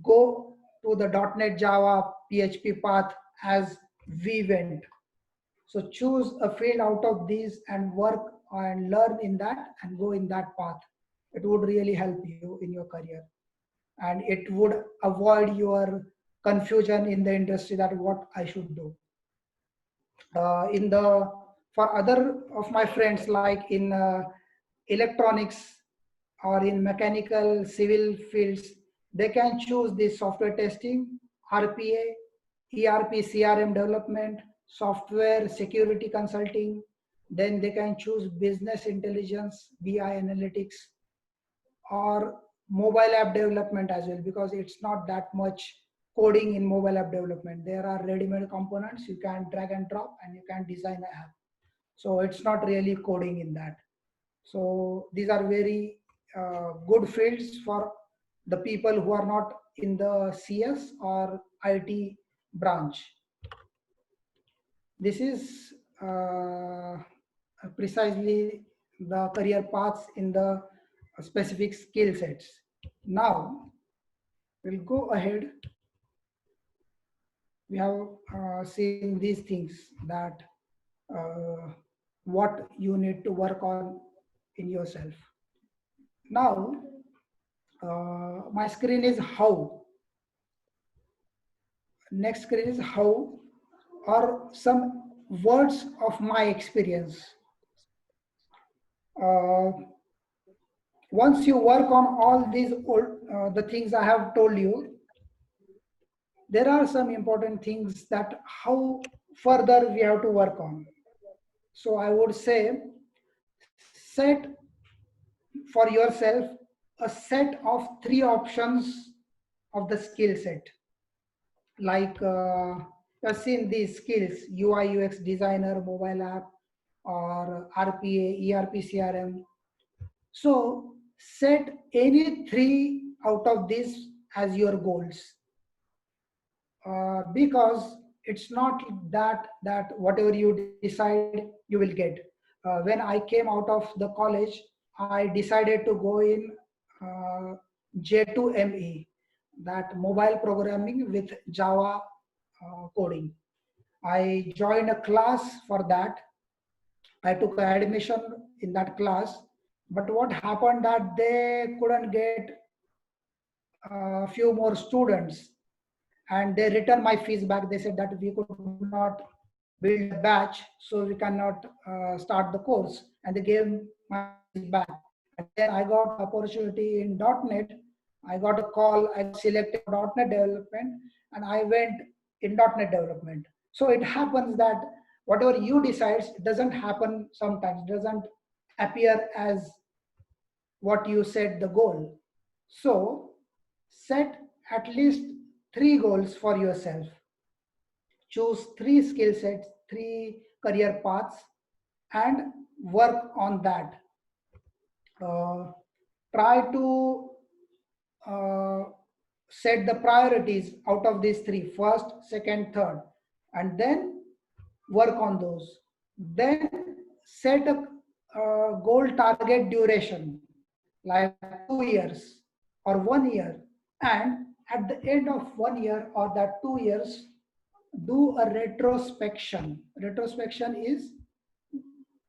go to the .NET Java PHP path as we went. So choose a field out of these and work and learn in that and go in that path. It would really help you in your career, and it would avoid your confusion in the industry that what I should do. For other of my friends, like in electronics or in mechanical civil fields, they can choose this software testing, RPA, ERP, CRM development, software security consulting. Then they can choose business intelligence, BI analytics, or mobile app development as well, because it's not that much coding in mobile app development. There are ready-made components you can drag and drop and you can design an app. So it's not really coding in that. So these are very good fields for the people who are not in the CS or IT branch. This is precisely the career paths in the specific skill sets. Now we'll go ahead. We have seen these things, that what you need to work on in yourself. Now my screen is how. Next screen is how, or some words of my experience. Once you work on all these the things I have told you, there are some important things that how further we have to work on. So I would say, set for yourself a set of 3 options of the skill set. Like you have seen these skills: UI UX designer, mobile app, or RPA, ERP, CRM. So set any 3 out of these as your goals, because it's not that whatever you decide you will get. When I came out of the college, I decided to go in J2ME, that mobile programming with Java coding. I joined a class for that. I took admission in that class, but what happened that they couldn't get a few more students, and they returned my fees back. They said that we could not build a batch, so we cannot start the course, and they gave my fees back. And then I got opportunity in .NET. I got a call, I selected .NET development, and I went in .NET development. So it happens that whatever you decide, it doesn't happen sometimes, it doesn't appear as what you set the goal. So set at least 3 goals for yourself. Choose 3 skill sets, 3 career paths, and work on that. Try to set the priorities out of these 3, first, second, third, and then work on those. Then set a goal target duration like 2 years or 1 year, and at the end of 1 year or that 2 years, do a retrospection. Retrospection is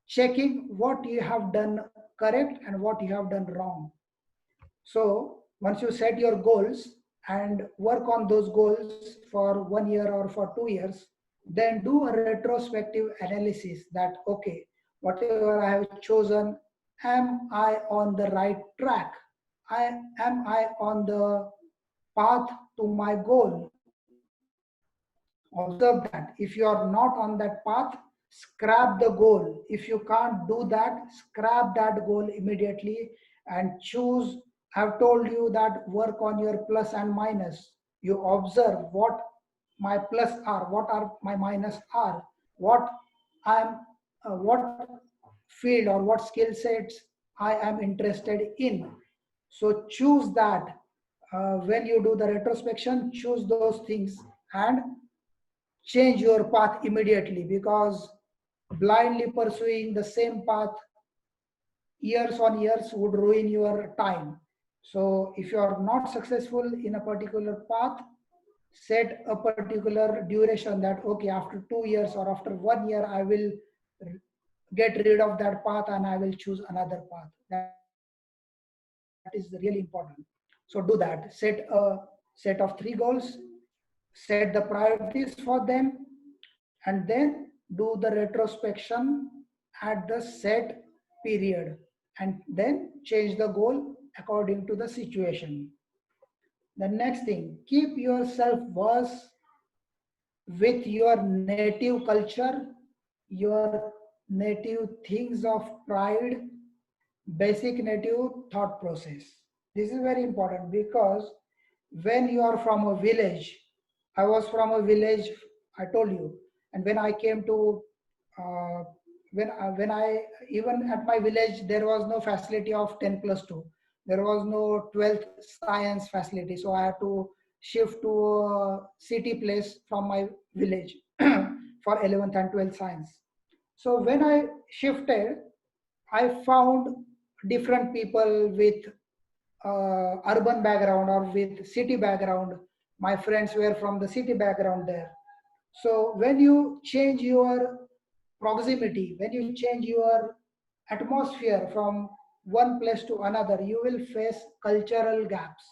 checking what you have done correct and what you have done wrong. So once you set your goals and work on those goals for 1 year or for 2 years, then do a retrospective analysis that, okay, whatever I have chosen, am I on the right track? Am I on the path to my goal? Observe that. If you are not on that path, scrap the goal. If you can't do that, scrap that goal immediately and choose. I've told you that work on your plus and minus. You observe what my plus are, what are my minus are, what I'm, what field or what skill sets I am interested in. So choose that. When you do the retrospection, choose those things and change your path immediately, because blindly pursuing the same path years on years would ruin your time. So if you are not successful in a particular path, set a particular duration that, okay, after 2 years or after 1 year, I will get rid of that path and I will choose another path. That is really important. So do that. Set a set of 3 goals, set the priorities for them, and then do the retrospection at the set period, and then change the goal according to the situation. The next thing, keep yourself verse with your native culture, your native things of pride, basic native thought process. This is very important, because when you are from a village, I was from a village, I told you, and when I came to uh, when I even at my village there was no facility of 10+2. There was no 12th science facility, so I had to shift to a city place from my village for 11th and 12th science. So when I shifted, I found different people with urban background or with city background. My friends were from the city background there. So when you change your proximity, when you change your atmosphere from one place to another, you will face cultural gaps.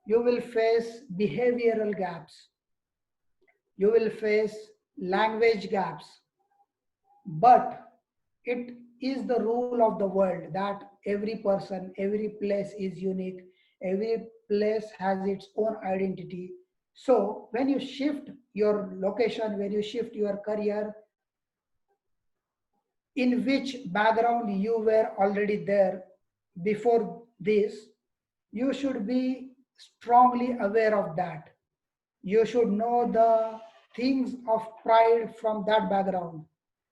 You will face behavioral gaps. You will face language gaps. But it is the rule of the world that every person, every place is unique, every place has its own identity. So when you shift your location, when you shift your career, in which background you were already there before this, you should be strongly aware of that. You should know the things of pride from that background.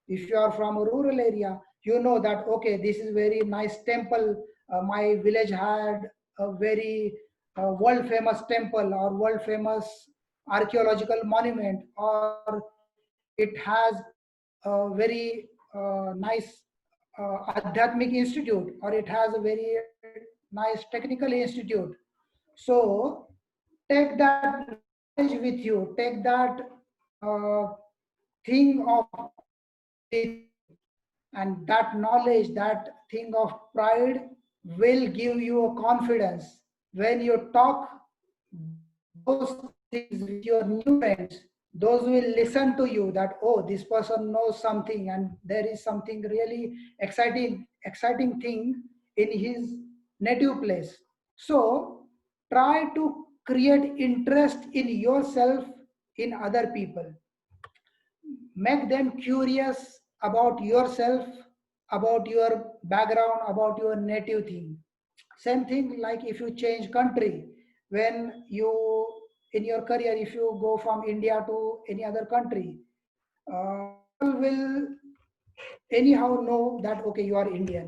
If you are from a rural area, you know that, okay, this is very nice temple. My village had a very world famous temple or world famous archaeological monument, or it has a very nice Adhyatmic institute, or it has a very nice technical institute. So take that knowledge with you, take that uh, thing of with you, and that knowledge, that thing of pride will give you a confidence. When you talk those things with your new friends, those will listen to you that, oh, this person knows something and there is something really exciting thing in his native place. So try to create interest in yourself in other people. Make them curious about yourself, about your background, about your native thing. Same thing like if you change country, when you in your career, if you go from India to any other country, people will anyhow know that, okay, you are Indian,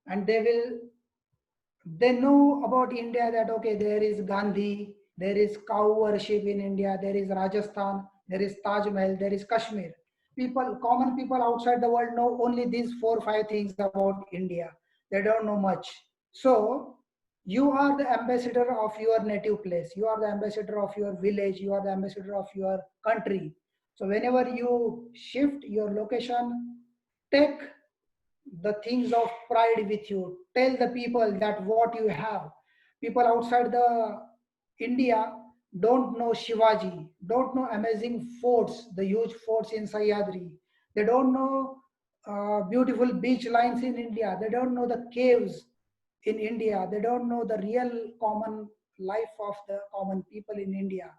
and they know about India that, okay, there is Gandhi, there is cow worship in India, there is Rajasthan, there is Taj Mahal, there is Kashmir. people, common people outside the world know only these 4 or 5 things about India. They don't know much. So you are the ambassador of your native place. You are the ambassador of your village. You are the ambassador of your country. So whenever you shift your location, take the things of pride with you. Tell the people that what you have. People outside the India don't know Shivaji, don't know amazing forts, the huge forts in Sahyadri. They don't know beautiful beach lines in India. They don't know the caves in India. They don't know the real common life of the common people in India.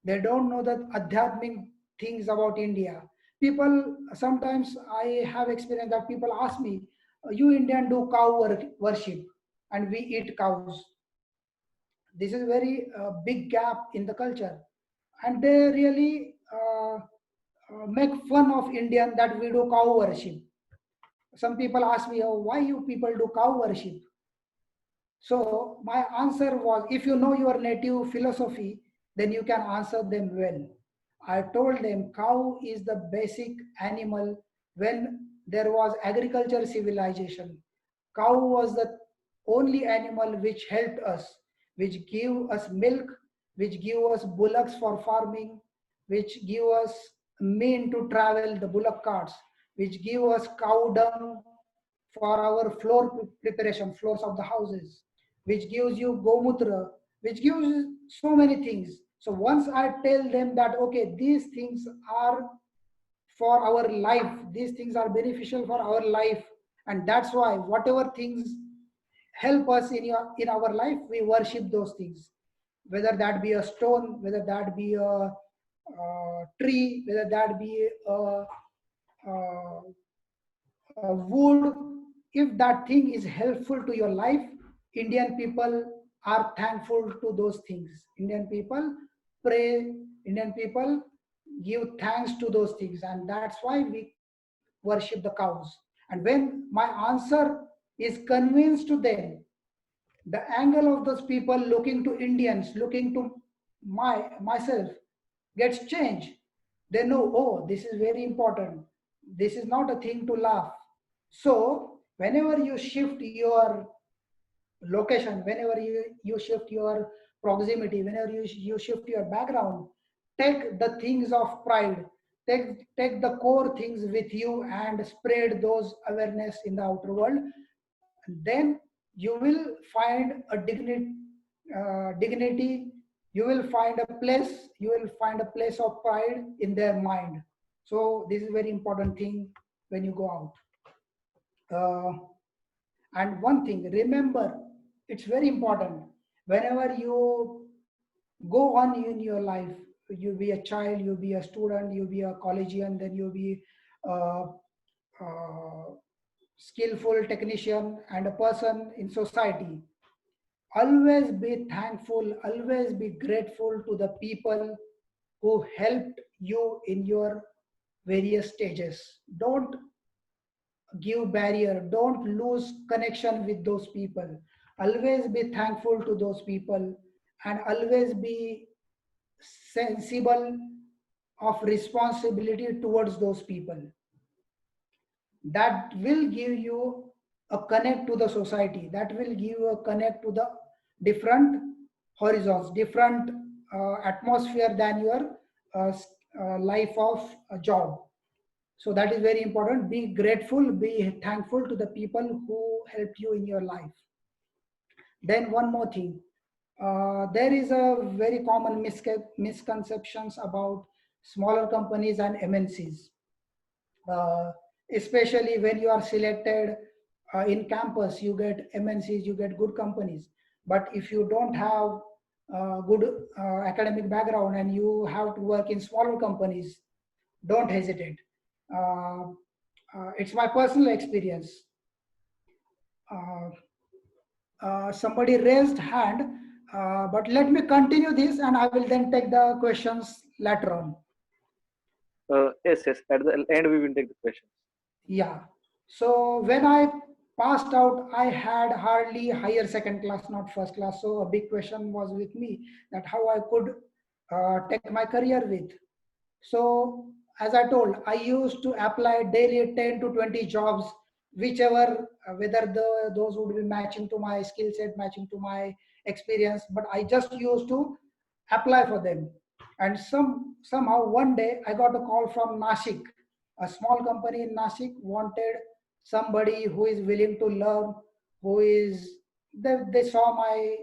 They don't know the adhyatmic things about India. People, sometimes I have experienced that people ask me, you Indian do cow worship and we eat cows. This is very big gap in the culture. And they really make fun of Indian that we do cow worship. Some people ask me, oh, why you people do cow worship? So my answer was, if you know your native philosophy, then you can answer them well. I told them cow is the basic animal. When there was agriculture civilization, cow was the only animal which helped us, which give us milk, which give us bullocks for farming, which give us mean to travel, the bullock carts, which give us cow dung for our floor preparation, floors of the houses, which gives you gomutra, which gives so many things. So once I tell them that, okay, these things are for our life, these things are beneficial for our life, and that's why whatever things help us in our life, we worship those things, whether that be a stone, whether that be a tree, whether that be a wood. If that thing is helpful to your life, Indian people are thankful to those things. Indian people pray, Indian people give thanks to those things, and that's why we worship the cows. And when my answer is convinced to them, the angle of those people looking to Indians, looking to myself, gets changed. They know, oh, this is very important. This is not a thing to laugh. So whenever you shift your location, whenever you shift your proximity, whenever you shift your background, take the things of pride, take the core things with you and spread those awareness in the outer world. Then you will find a dignity, you will find a place, you will find a place of pride in their mind. So this is very important thing when you go out. And one thing, remember, it's very important. Whenever you go on in your life, you be a child, you be a student, you be a collegian, then you be a, a skillful technician and a person in society. Always be thankful, always be grateful to the people who helped you in your various stages. Don't give barrier, don't lose connection with those people. Always be thankful to those people, and always be sensible of responsibility towards those people. That will give you a connect to the society, that will give you a connect to the different horizons, different atmosphere than your life of a job. So that is very important. Be grateful, be thankful to the people who helped you in your life. Then one more thing, there is a very common misconceptions about smaller companies and MNCs, especially when you are selected in campus, you get MNCs, you get good companies. But if you don't have good academic background and you have to work in smaller companies, don't hesitate. uh, it's my personal experience. uh, Somebody raised hand, but let me continue this and I will then take the questions later on. Yes, yes. At the end, we will take the questions. Yeah. So when I passed out, I had hardly higher second class, not first class. So a big question was with me that how I could take my career with. So as I told, I used to apply daily 10 to 20 jobs, whichever, whether those would be matching to my skill set, matching to my experience, but I just used to apply for them. And somehow one day I got a call from Nashik. A small company in Nashik wanted somebody who is willing to learn, who is, they saw my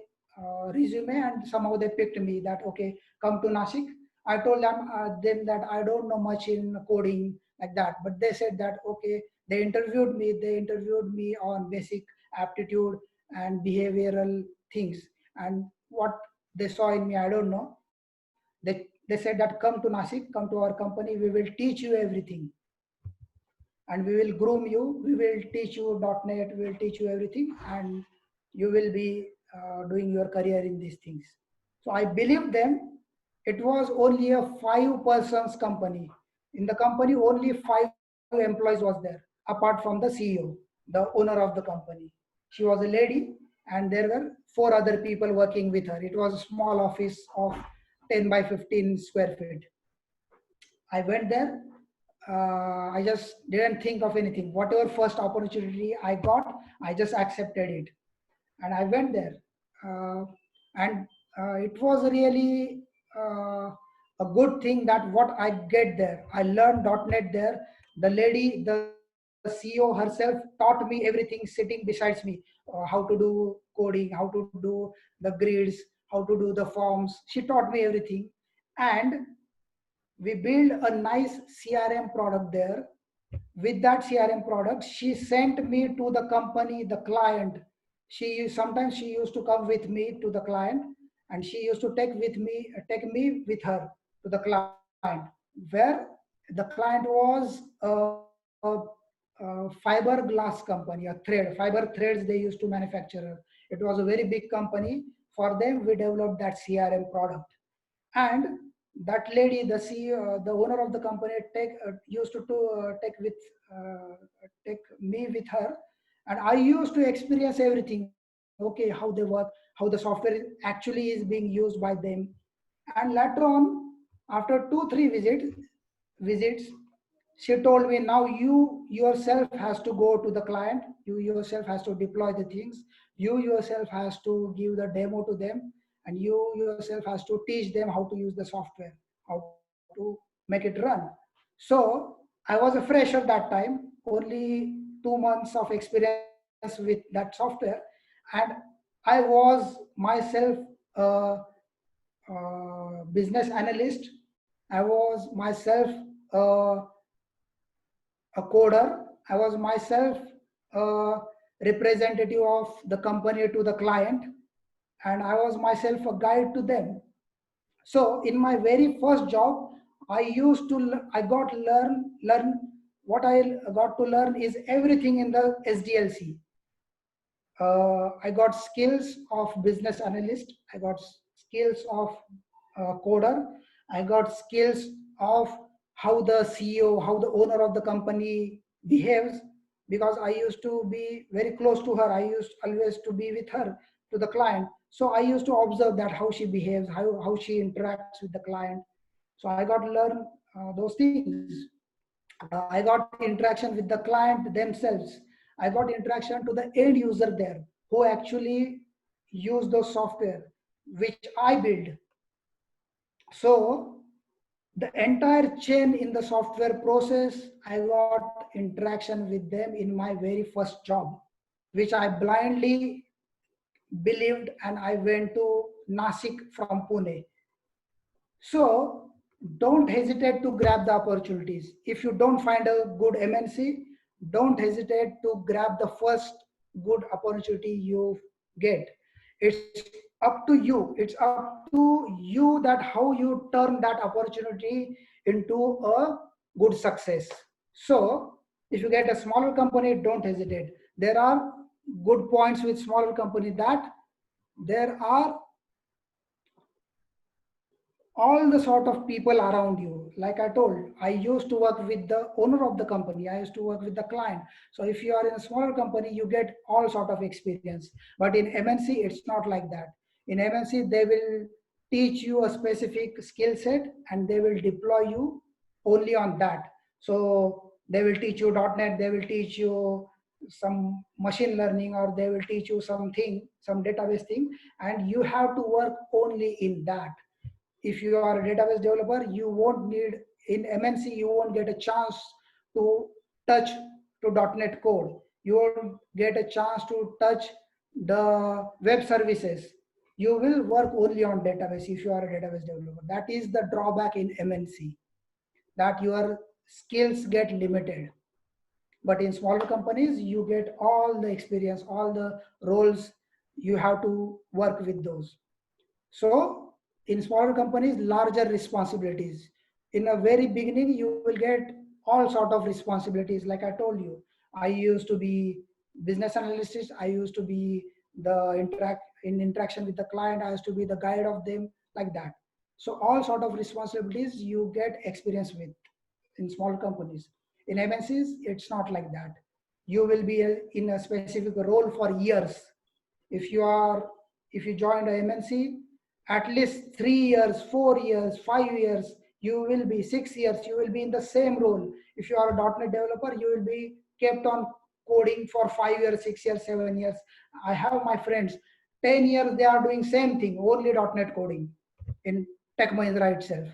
resume and somehow they picked me that, okay, come to Nashik. I told them that I don't know much in coding like that, but they said that, okay, they interviewed me. They interviewed me on basic aptitude and behavioral things. And what they saw in me, I don't know. They said that come to Nashik, come to our company, we will teach you everything and we will groom you, we will teach you .NET, we will teach you everything and you will be doing your career in these things. So I believed them. It was only a 5 persons company. In the company, only 5 employees was there, apart from the CEO, the owner of the company. She was a lady and there were 4 other people working with her. It was a small office of 10 by 15 square feet. I went there. I just didn't think of anything. Whatever first opportunity I got, I just accepted it. And I went there. And it was really a good thing that what I get there. I learned .NET there. The lady, the CEO herself taught me everything sitting besides me. How to do coding, how to do the grids, how to do the forms. She taught me everything. And we build a nice CRM product there. With that CRM product, she sent me to the company, the client. Sometimes she used to come with me to the client, and she used to take me with her to the client, where the client was a fiberglass company, a thread, fiber threads they used to manufacture. It was a very big company. For them, we developed that CRM product. And that lady, the CEO, the owner of the company, used to take me with her, and I used to experience everything. Okay, how they work, how the software actually is being used by them. And later on, after 2 3 visits, she told me, now you yourself has to go to the client, you yourself has to deploy the things, you yourself has to give the demo to them, and you yourself has to teach them how to use the software, how to make it run. So I was a fresher that time, only 2 months of experience with that software, and I was myself a, business analyst. I was myself a a coder. I was myself a representative of the company to the client, and I was myself a guide to them. So in my very first job, I got learn what I got to learn is everything in the SDLC. I got skills of business analyst. I got skills of coder. I got skills of how the CEO, how the owner of the company behaves, because I used to be very close to her. I used always to be with her to the client. So I used to observe that how she behaves, how she interacts with the client. So I got to learn those things. I got interaction with the client themselves. I got interaction to the end user there who actually use those software which I build. So the entire chain in the software process, I got interaction with them in my very first job, which I blindly believed, and I went to Nashik from Pune. So don't hesitate to grab the opportunities. If you don't find a good MNC, don't hesitate to grab the first good opportunity you get. It's up to you. It's up to you that how you turn that opportunity into a good success. So if you get a smaller company, don't hesitate. There are good points with smaller company, that there are all the sort of people around you. Like I told, I used to work with the owner of the company, I used to work with the client. So if you are in a smaller company, you get all sort of experience. But in MNC, it's not like that. In MNC, they will teach you a specific skill set and they will deploy you only on that. So they will teach you .NET, they will teach you some machine learning, or they will teach you something, some database thing, and you have to work only in that. If you are a database developer, you won't need, in MNC, you won't get a chance to touch to .NET code. You won't get a chance to touch the web services. You will work only on database if you are a database developer. That is the drawback in MNC, that your skills get limited. But in smaller companies, you get all the experience, all the roles, you have to work with those. So in smaller companies, larger responsibilities. In a very beginning, you will get all sort of responsibilities. Like I told you, I used to be business analyst. I used to be the interaction with the client. I used to be the guide of them, like that. So all sort of responsibilities you get experience with in small companies. In MNCs, it's not like that. You will be in a specific role for years. If you joined a MNC, at least 3 years, 4 years, 5 years, you will be 6 years, you will be in the same role. If you are a .NET developer, you will be kept on coding for 5 years, 6 years, 7 years. I have my friends, 10 years they are doing same thing, only .NET coding in Tech Mahindra itself.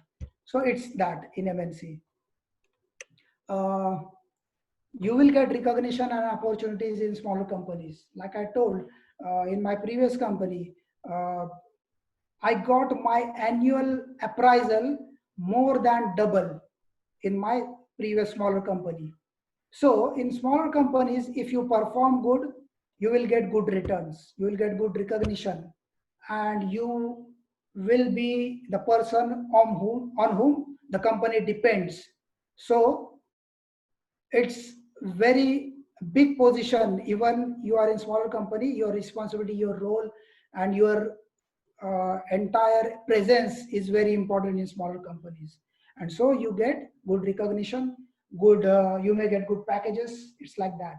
So it's that in MNC. You will get recognition and opportunities in smaller companies. Like I told, in my previous company, I got my annual appraisal more than double in my previous smaller company. So in smaller companies, if you perform good, you will get good returns, you will get good recognition, and you will be the person on whom the company depends. So it's very big position. Even you are in smaller company, your responsibility, your role, and your entire presence is very important in smaller companies. And so you get good recognition, good, you may get good packages. It's like that.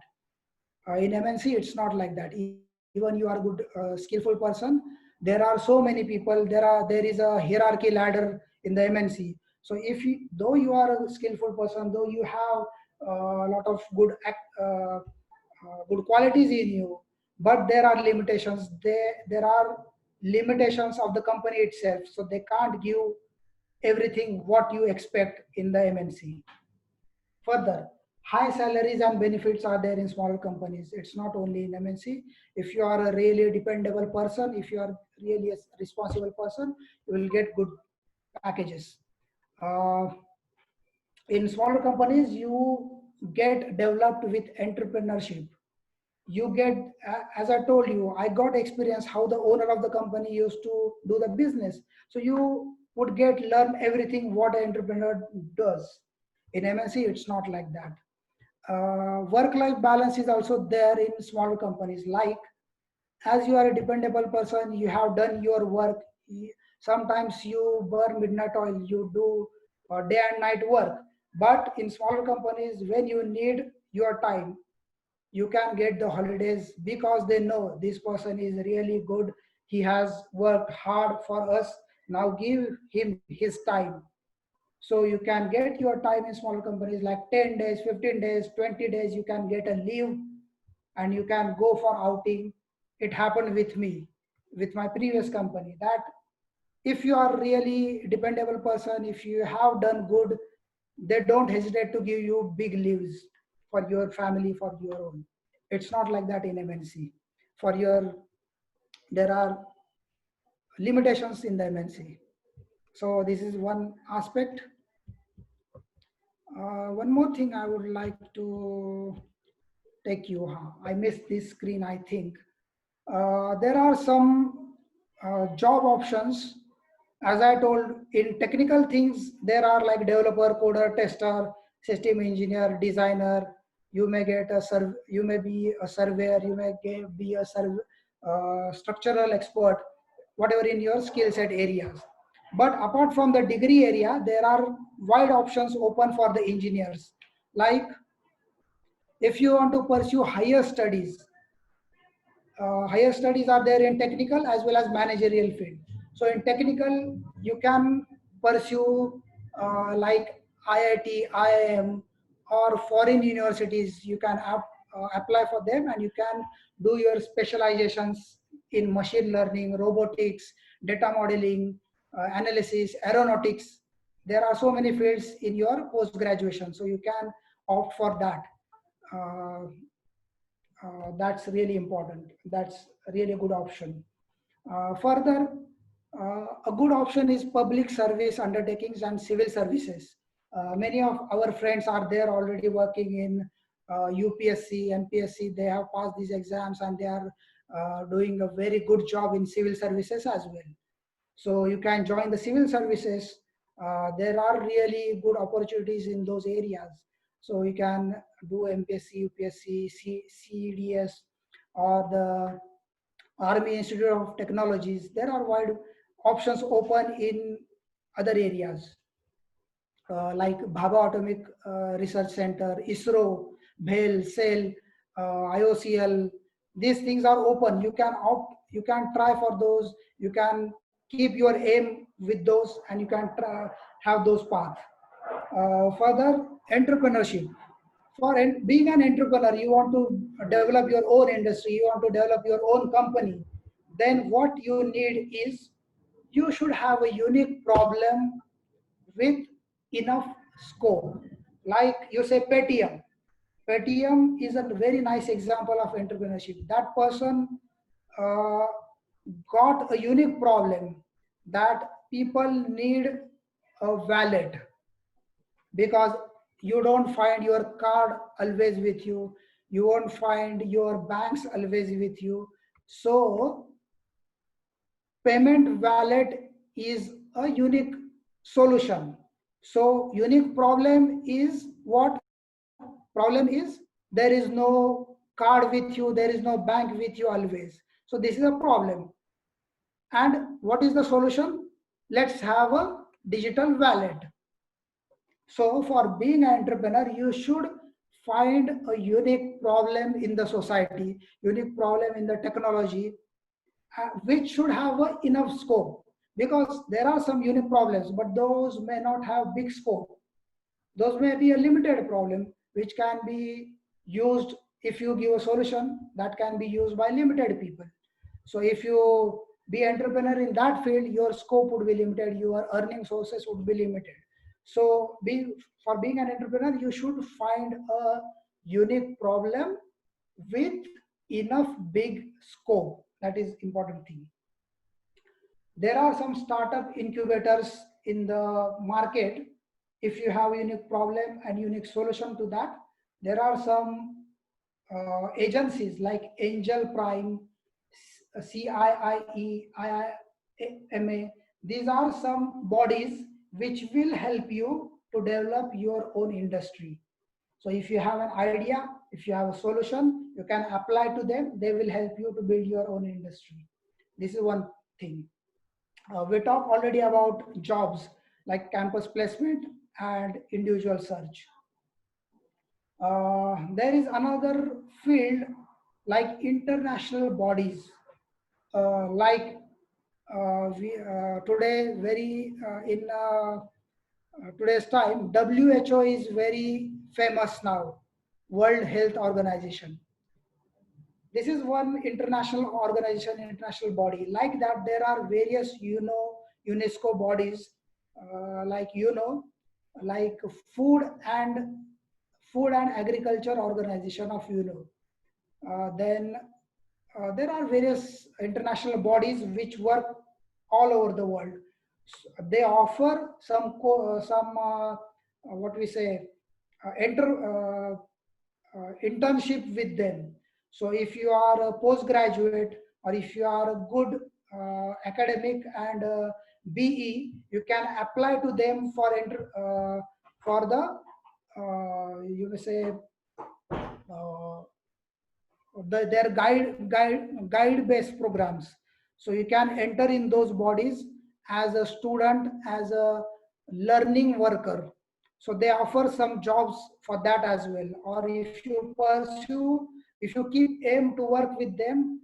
In MNC, it's not like that. Even you are a good skillful person, there are so many people, there is a hierarchy ladder in the MNC. So if you, though you are a skillful person, though you have a lot of good qualities in you, but there are limitations. There are limitations of the company itself, so they can't give everything what you expect in the MNC. Further, high salaries and benefits are there in small companies. It's not only in MNC. If you are a really dependable person, if you are really a responsible person, you will get good packages. In smaller companies, you get developed with entrepreneurship. You get, as I told you, I got experience how the owner of the company used to do the business. So you would learn everything what an entrepreneur does. In MNC, it's not like that. Work-life balance is also there in smaller companies. Like, as you are a dependable person, you have done your work. Sometimes you burn midnight oil, you do day and night work. But in smaller companies, when you need your time, you can get the holidays, because they know this person is really good. He has worked hard for us. Now give him his time. So you can get your time in smaller companies like 10 days, 15 days, 20 days. You can get a leave and you can go for outing. It happened with me, with my previous company, that if you are really dependable person, if you have done good, they don't hesitate to give you big leaves for your family, for your own. It's not like that in MNC. For your, there are limitations in the MNC. So this is one aspect. One more thing I would like to take you. I missed this screen, I think. There are some job options. As I told, in technical things, there are like developer, coder, tester, system engineer, designer. You may get you may be a surveyor, you may be a structural expert, whatever in your skill set areas. But apart from the degree area, there are wide options open for the engineers. Like, if you want to pursue higher studies are there in technical as well as managerial field. So in technical, you can pursue like IIT, IIM, or foreign universities. You can apply for them, and you can do your specializations in machine learning, robotics, data modeling, analysis, aeronautics. There are so many fields in your post graduation, so you can opt for that. Uh, that's really important. That's really a good option. Further, a good option is public service undertakings and civil services. Many of our friends are there already working in UPSC, MPSC. They have passed these exams and they are doing a very good job in civil services as well. So you can join the civil services. There are really good opportunities in those areas. So you can do MPSC, UPSC, CEDS, or the Army Institute of Technologies. There are wide options open in other areas like Bhabha Atomic Research Center, ISRO, BHEL, SEL, IOCL. These things are open. You can opt, you can try for those. You can keep your aim with those, and you can try, have those paths. Further, entrepreneurship. For being an entrepreneur, you want to develop your own industry, you want to develop your own company. Then what you need is you should have a unique problem with enough scope. Like you say Paytm. Paytm is a very nice example of entrepreneurship. That person uh, got a unique problem that people need a wallet, because you don't find your card always with you, you won't find your banks always with you. So payment wallet is a unique solution. So unique problem is what? Problem is there is no card with you, there is no bank with you always. So this is a problem. And what is the solution? Let's have a digital wallet. So for being an entrepreneur, you should find a unique problem in the society, unique problem in the technology, which should have enough scope, because there are some unique problems, but those may not have big scope. Those may be a limited problem, which can be used, if you give a solution that can be used by limited people. So if you be entrepreneur in that field, your scope would be limited, your earning sources would be limited. So for being an entrepreneur, you should find a unique problem with enough big scope. That is important thing. There are some startup incubators in the market. If you have a unique problem and unique solution to that, there are some agencies like Angel Prime, CIIE, IIMA. These are some bodies which will help you to develop your own industry. So if you have an idea, if you have a solution, you can apply to them. They will help you to build your own industry. This is one thing. We talked already about jobs like campus placement and individual search. There is another field like international bodies, like today very in today's time, WHO is very famous now, World Health Organization. This is one international organization, international body. Like that, there are various UNESCO bodies, like like Food and Agriculture Organization of Then there are various international bodies which work all over the world. They offer some what we say internship with them. So if you are a postgraduate, or if you are a good academic and BE, you can apply to them for the you may say their guide based programs. So you can enter in those bodies as a student, as a learning worker. So they offer some jobs for that as well. Or if you keep aim to work with them,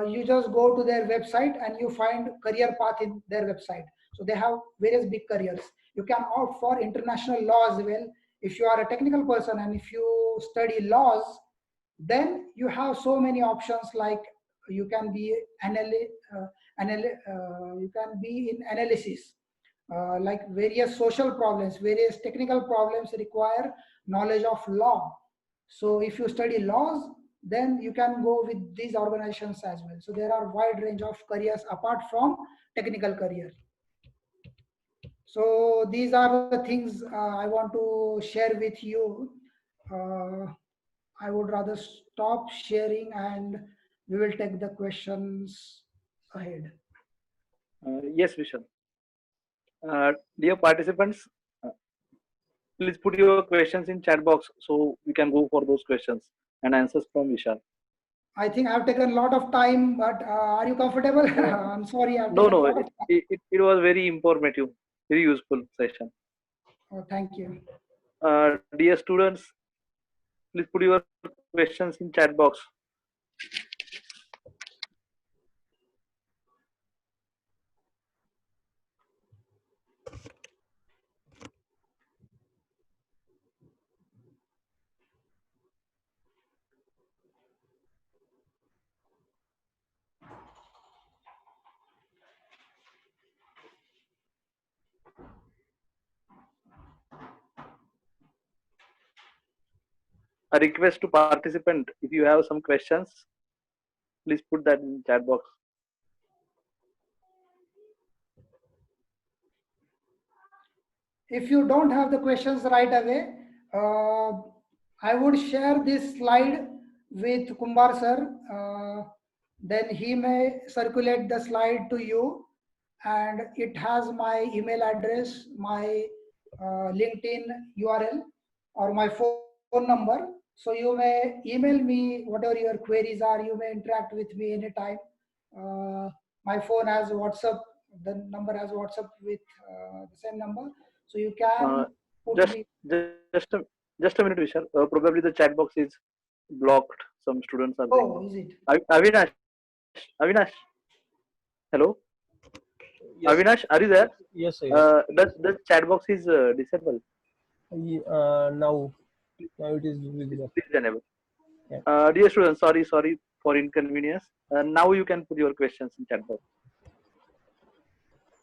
you just go to their website and you find career path in their website. So they have various big careers. You can opt for international law as well. If you are a technical person and if you study laws, then you have so many options, like you can be you can be in analysis, like various social problems, various technical problems require knowledge of law. So if you study laws, then you can go with these organizations as well. So there are wide range of careers apart from technical career. So these are the things I want to share with you. I would rather stop sharing and we will take the questions ahead. Yes, Vishal. Dear participants, uh, please put your questions in chat box so we can go for those questions and answers from Vishal. I think I've taken a lot of time, but are you comfortable? I'm sorry, I've No, taken a no, lot of time. it was very informative, very useful session. Oh, thank you. Dear students, please put your questions in chat box. A request to participant, if you have some questions, please put that in chat box. If you don't have the questions right away, uh, I would share this slide with Kumbar sir. Then he may circulate the slide to you, and it has my email address, my LinkedIn URL, or my phone number. So you may email me whatever your queries are. You may interact with me anytime. My phone has WhatsApp. The number has WhatsApp with the same number. So you Uh, can put just me. just a, just a minute, Vishal. Probably the chat box is blocked. Some students are saying. Oh, is it? Avinash, Avinash, hello, Yes, Avinash, are you there? yes, sir, yes. The chat box is disabled. Now it is visible. Please enable. Yeah. Dear students, sorry for inconvenience. Now you can put your questions in chat box.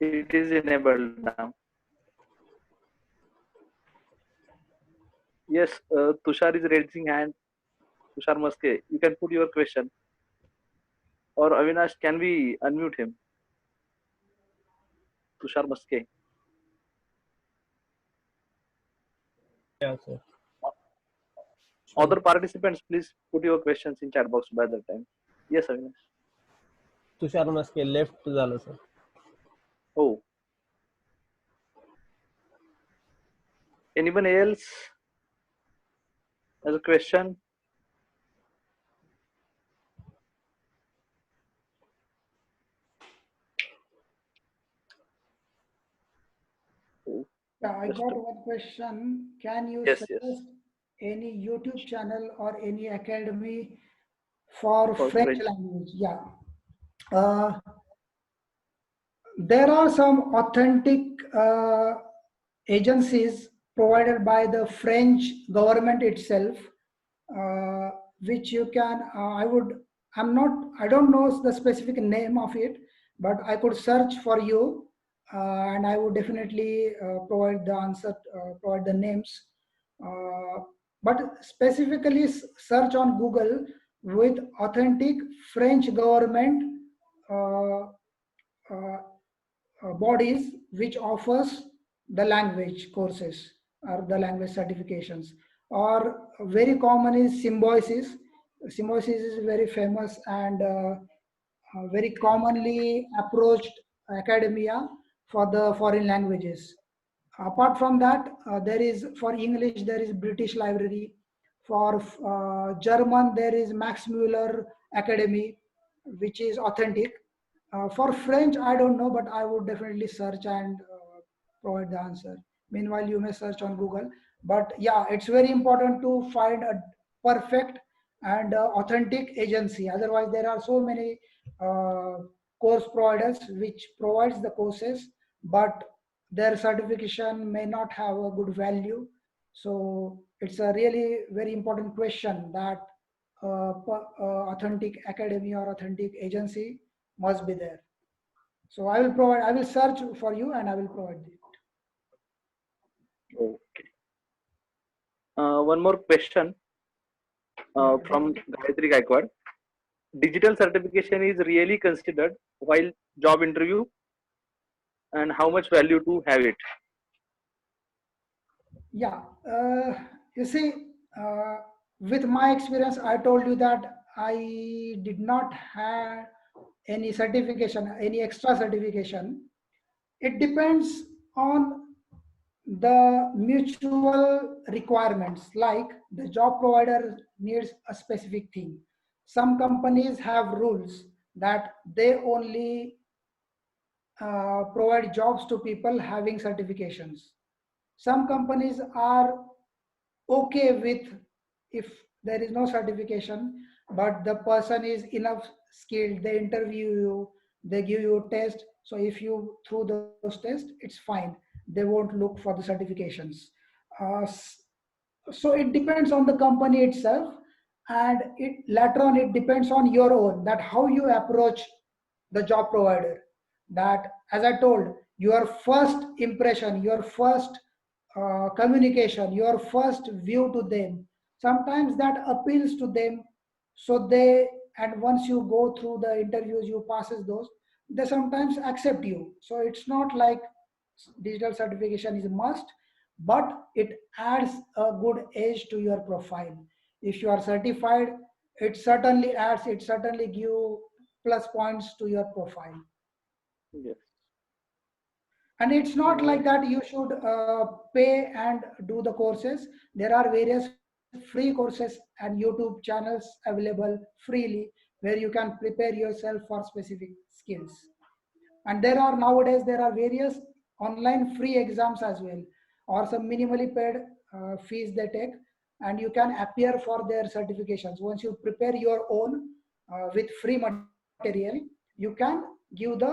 It is enabled now. Yes, Tushar is raising hand. Tushar Maske, you can put your question. Or Avinash, can we unmute him? Tushar Maske. Yeah, sir. Other participants, please put your questions in chat box by that time. Yes, Avinash. Tushar Maske left झालं sir. Oh. Anyone else has a question? Oh, Yeah, I just got one question. Can you yes. suggest any YouTube channel or any academy for For French French. language? Yeah. Uh, there are some authentic agencies provided by the French government itself, uh, which you can, I don't know the specific name of it, but I could search for you, and I would definitely provide the answer, provide the names. But specifically search on Google with authentic French government uh, uh, bodies which offers the language courses or the language certifications. Or very common is Symbiosis. Symbiosis is very famous and very commonly approached academia for the foreign languages. Apart from that, there is, for English there is British Library. For German there is Max Muller Academy, which is authentic. For French, I don't know, but I would definitely search and provide the answer. Meanwhile, you may search on Google. But yeah, it's very important to find a perfect and authentic agency. Otherwise, there are so many course providers which provides the courses, but their certification may not have a good value. So it's a really very important question that authentic academy or authentic agency must be there. So I will search for you and I will provide it. Okay. One more question from Gayatri Gaikwad. Digital certification is really considered while job interview, and how much value to have it? Yeah, you see, uh, with my experience, I told you that I did not have any certification, any extra certification. It depends on the mutual requirements, like the job provider needs a specific thing. Some companies have rules that they only provide jobs to people having certifications. Some companies are okay with if there is no certification, but the person is enough skilled, they interview you, they give you a test. So if you through those tests, it's fine. They won't look for the certifications. uh, s- so it depends on the company itself, and it later on it depends on your own, that how you approach the job provider. That, as I told, your first impression, your first communication, your first view to them, sometimes that appeals to them. So they, and once you go through the interviews, you passes those, they sometimes accept you. So it's not like digital certification is a must, but it adds a good edge to your profile. If you are certified, it certainly give plus points to your profile. Yes. And it's not Uh, like that you should pay and do the courses. There are various free courses and YouTube channels available freely, where you can prepare yourself for specific skills. And there are various online free exams as well, or some minimally paid fees they take, and you can appear for their certifications. Once you prepare your own with free material, you can give the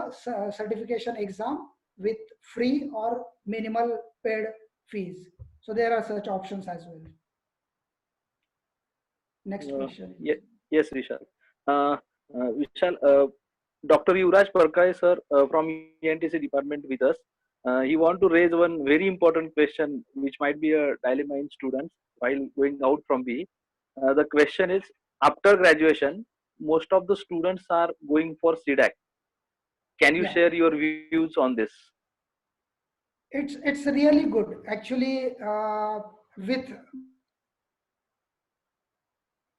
certification exam with free or minimal paid fees. So there are such options as well. Next question. Ye- yes, Vishal. Uh, Vishal, Dr. Yuvraj Parkay sir from ENTC department with us. He want to raise one very important question, which might be a dilemma in students while going out from B. The question is: after graduation, most of the students are going for CDAC. Can you Yeah, share your views on this? it's really good actually. With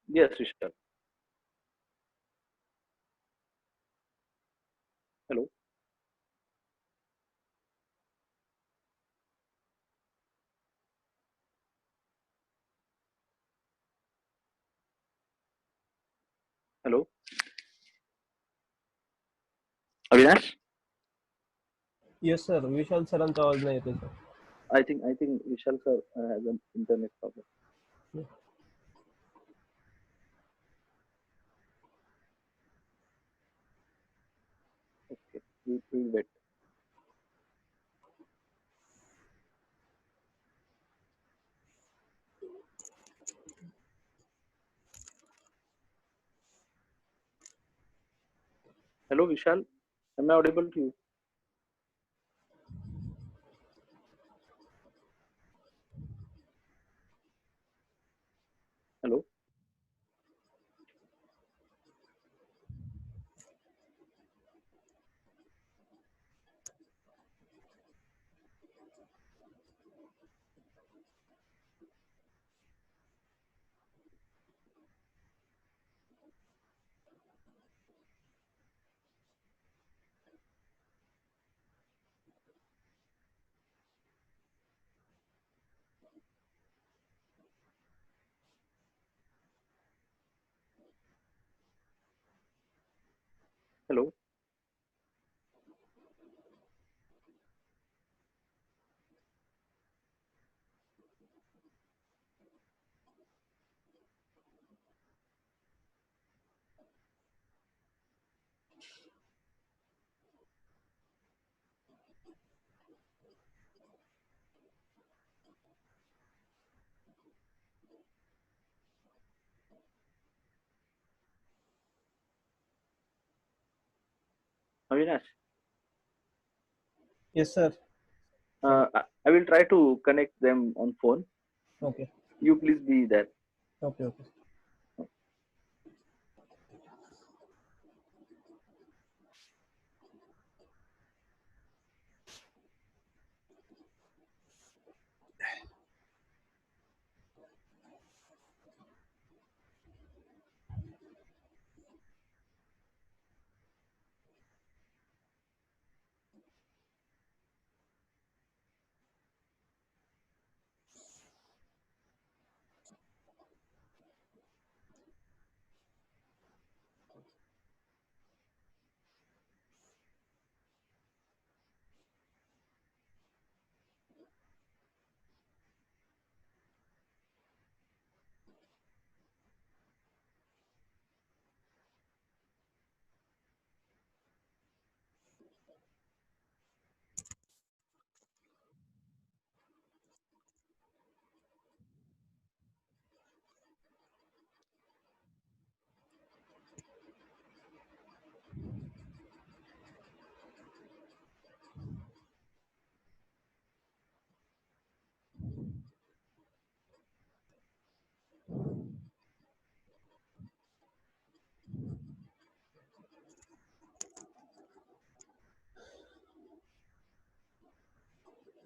Yes, Vishal. Hello. Hello. Avinash. Yes, sir. विशाल सरांचा आवाज नाही येते sir. I think Vishal sir has an internet problem. Okay. We'll wait. Hello, Vishal. Am I audible to you? Hello. Hello. Avinash, Yes, sir. I will try to connect them on phone. Okay. You please be there. Okay. Okay.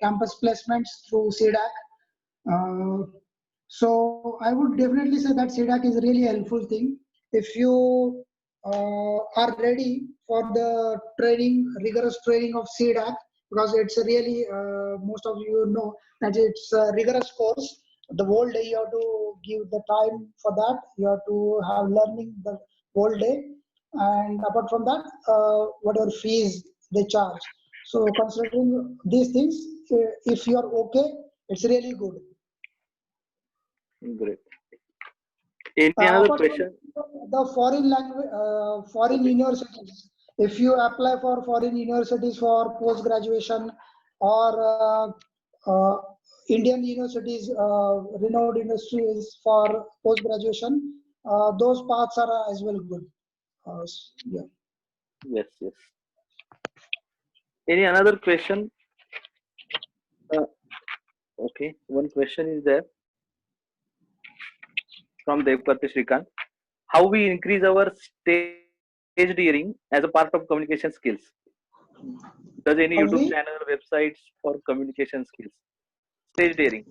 campus placements through CDAC. Uh, so I would definitely say that CDAC is really a helpful thing. If you are ready for the training, rigorous training of CDAC, because it's a really, most of you know that it's a rigorous course. The whole day you have to give the time for that. You have to have learning the whole day. And apart from that, whatever fees they charge. So considering these things, if you are okay, it's really good. Great. Any another Apart from question? the foreign language, foreign Okay. universities, if you apply for foreign universities for post graduation or Indian universities, renowned universities for post graduation, those paths are as well good. Yeah. Yes, yes. Any another question? Uh, okay. One question is there from Devpati Srikant. How we increase our stage daring as a part of communication skills? Does any How YouTube we? channel, websites for communication skills? Stage daring.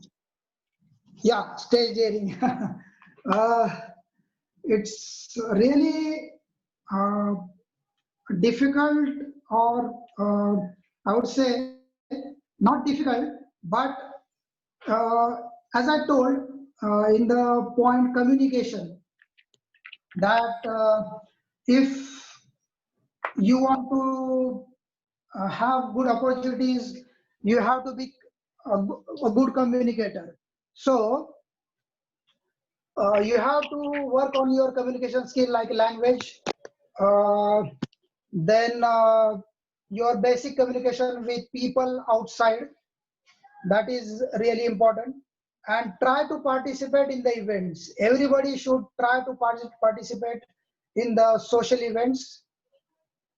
Yeah, stage daring. uh, it's really uh, difficult, or I would say not difficult, but uh, as I told in the point communication, that if you want to have good opportunities, you have to be a good communicator. So you have to work on your communication skill like language, uh, then your basic communication with people outside, that is really important, and try to participate in the events. Everybody should try to participate in the social events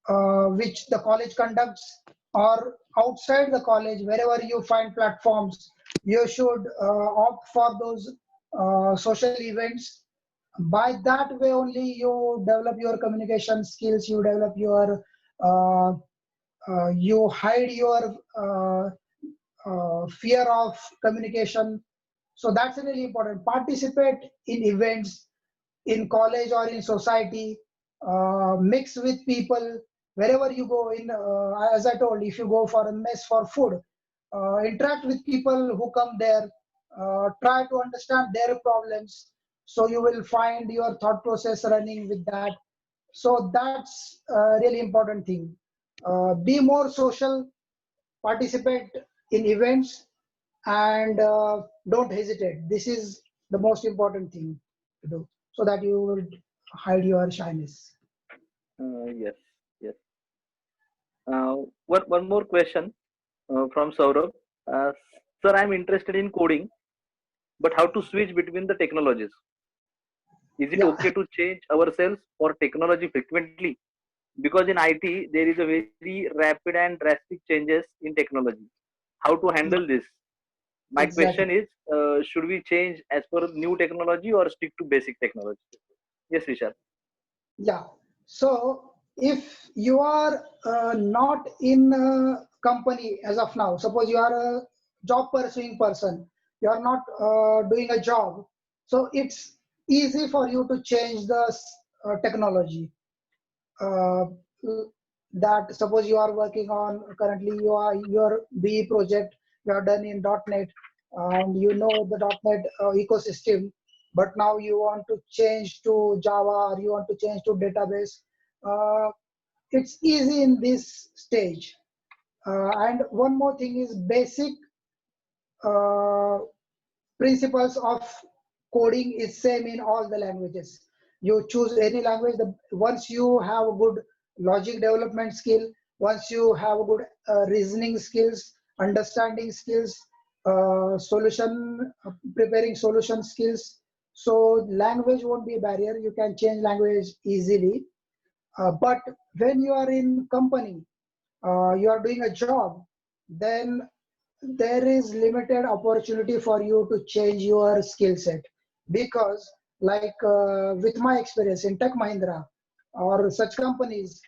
which the college conducts, or outside the college, wherever you find platforms, you should opt for those social events. By that way only you develop your communication skills, you develop your you hide your fear of communication. So that's really important. Participate in events in college or in society, mix with people wherever you go. In as I told, if you go for a mess for food, interact with people who come there, try to understand their problems, so you will find your thought process running with that. So that's a really important thing. Be more social, participate in events, and don't hesitate. This is the most important thing to do, so that you will hide your shyness. Yes, yes. One more question from Saurabh. Uh, Sir, I'm interested in coding, but how to switch between the technologies? Is it Yeah, okay to change ourselves or technology frequently because in IT there is a very rapid and drastic changes in technology. How to Yeah, handle this? My exactly. question is, should we change as per new technology or stick to basic technology? Yes, Vishal. Yeah. So if you are not in a company as of now, suppose you are a job pursuing person, you are not doing a job, so it's easy for you to change the technology. Uh, that suppose you are working on currently your BE project you have done in .NET and you know the .NET ecosystem, but now you want to change to Java or you want to change to database. Uh, it's easy in this stage. And one more thing is basic uh, principles of coding is same in all the languages. You choose any language, once you have a good logic development skill, once you have a good reasoning skills, understanding skills, solution preparing solution skills, so language won't be a barrier. You can change language easily. But when you are in company, you are doing a job, then there is limited opportunity for you to change your skill set, because like with my experience in Tech Mahindra or such companies,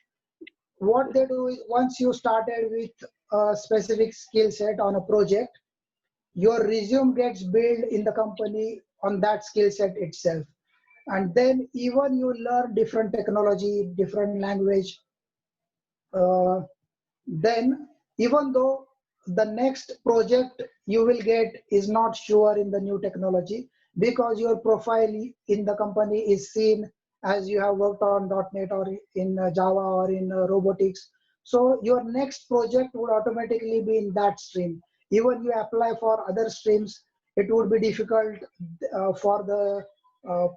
what they do is once you started with a specific skill set on a project, your resume gets built in the company on that skill set itself. And then even you learn different technology, different language, uh, then even though the next project you will get is not sure in the new technology, because your profile in the company is seen as you have worked on .NET or in Java or in robotics, so your next project would automatically be in that stream. Even you apply for other streams, it would be difficult for the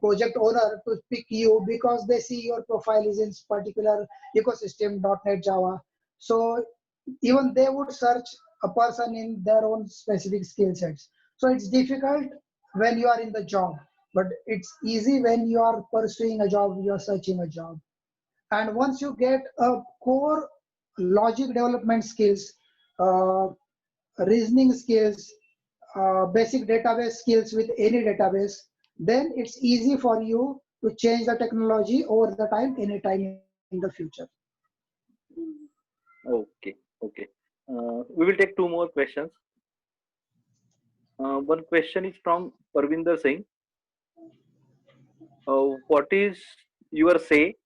project owner to pick you because they see your profile is in particular ecosystem .NET Java. So even they would search a person in their own specific skill sets. So it's difficult when you are in the job, but it's easy when you are pursuing a job, you are searching a job. And once you get a core logic development skills, uh, reasoning skills, basic database skills with any database, then it's easy for you to change the technology over the time, anytime in the future. Okay, okay. We will take two more questions. One question is from Parvinder Singh. What is your say?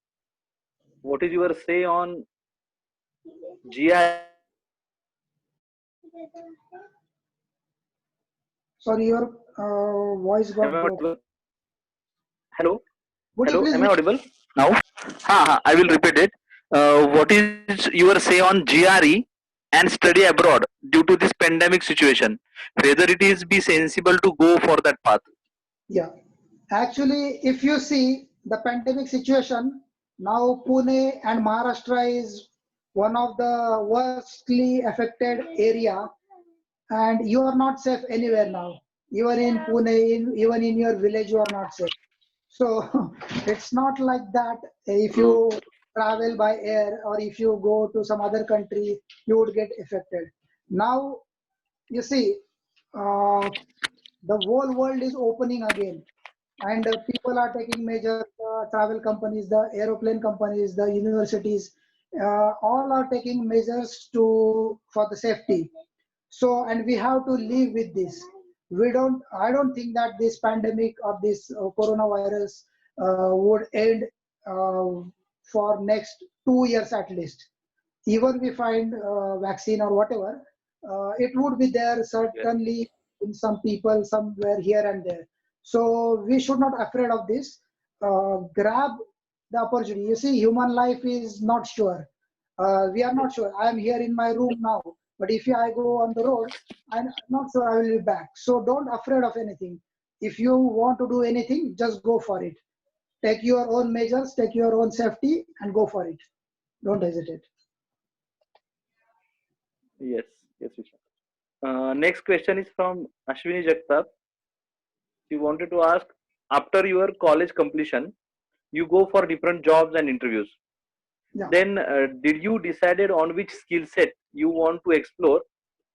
What is your say on GRE and study abroad? Sorry, your voice Am I got broke. audible? Hello, Would you hello. please Am I repeat? audible now? I will repeat it. What is your say on GRE and study abroad due to this pandemic situation? Whether it is be sensible to go for that path? Yeah. Actually, if you see the pandemic situation, now Pune and Maharashtra is one of the worstly affected area, and you are not safe anywhere now. You are in Pune, even in your village, you are not safe. So it's not like that. If True. you travel by air or if you go to some other country, you would get affected. Now, you see, uh, the whole world is opening again, and people are taking measures. Travel companies, the aeroplane companies, the universities, all are taking measures to for the safety. So, and we have to live with this. We don't. I don't think that this pandemic or this coronavirus would end uh, for next 2 years at least. Even we find vaccine or whatever, it would be there Yes. certainly in some people somewhere here and there. So we should not afraid of this. Grab the opportunity. You see, human life is not sure. We are Yes. not sure. I am here in my room now, but if I go on the road, I'm not sure I will be back. So don't afraid of anything. If you want to do anything, just go for it. Take your own measures, take your own safety, and go for it. Don't hesitate. Yes. Yes, Vishal. Next question is from Ashwini Jagtap. She wanted to ask, after your college completion, you go for different jobs and interviews. Yeah. then did you decided on which skill set you want to explore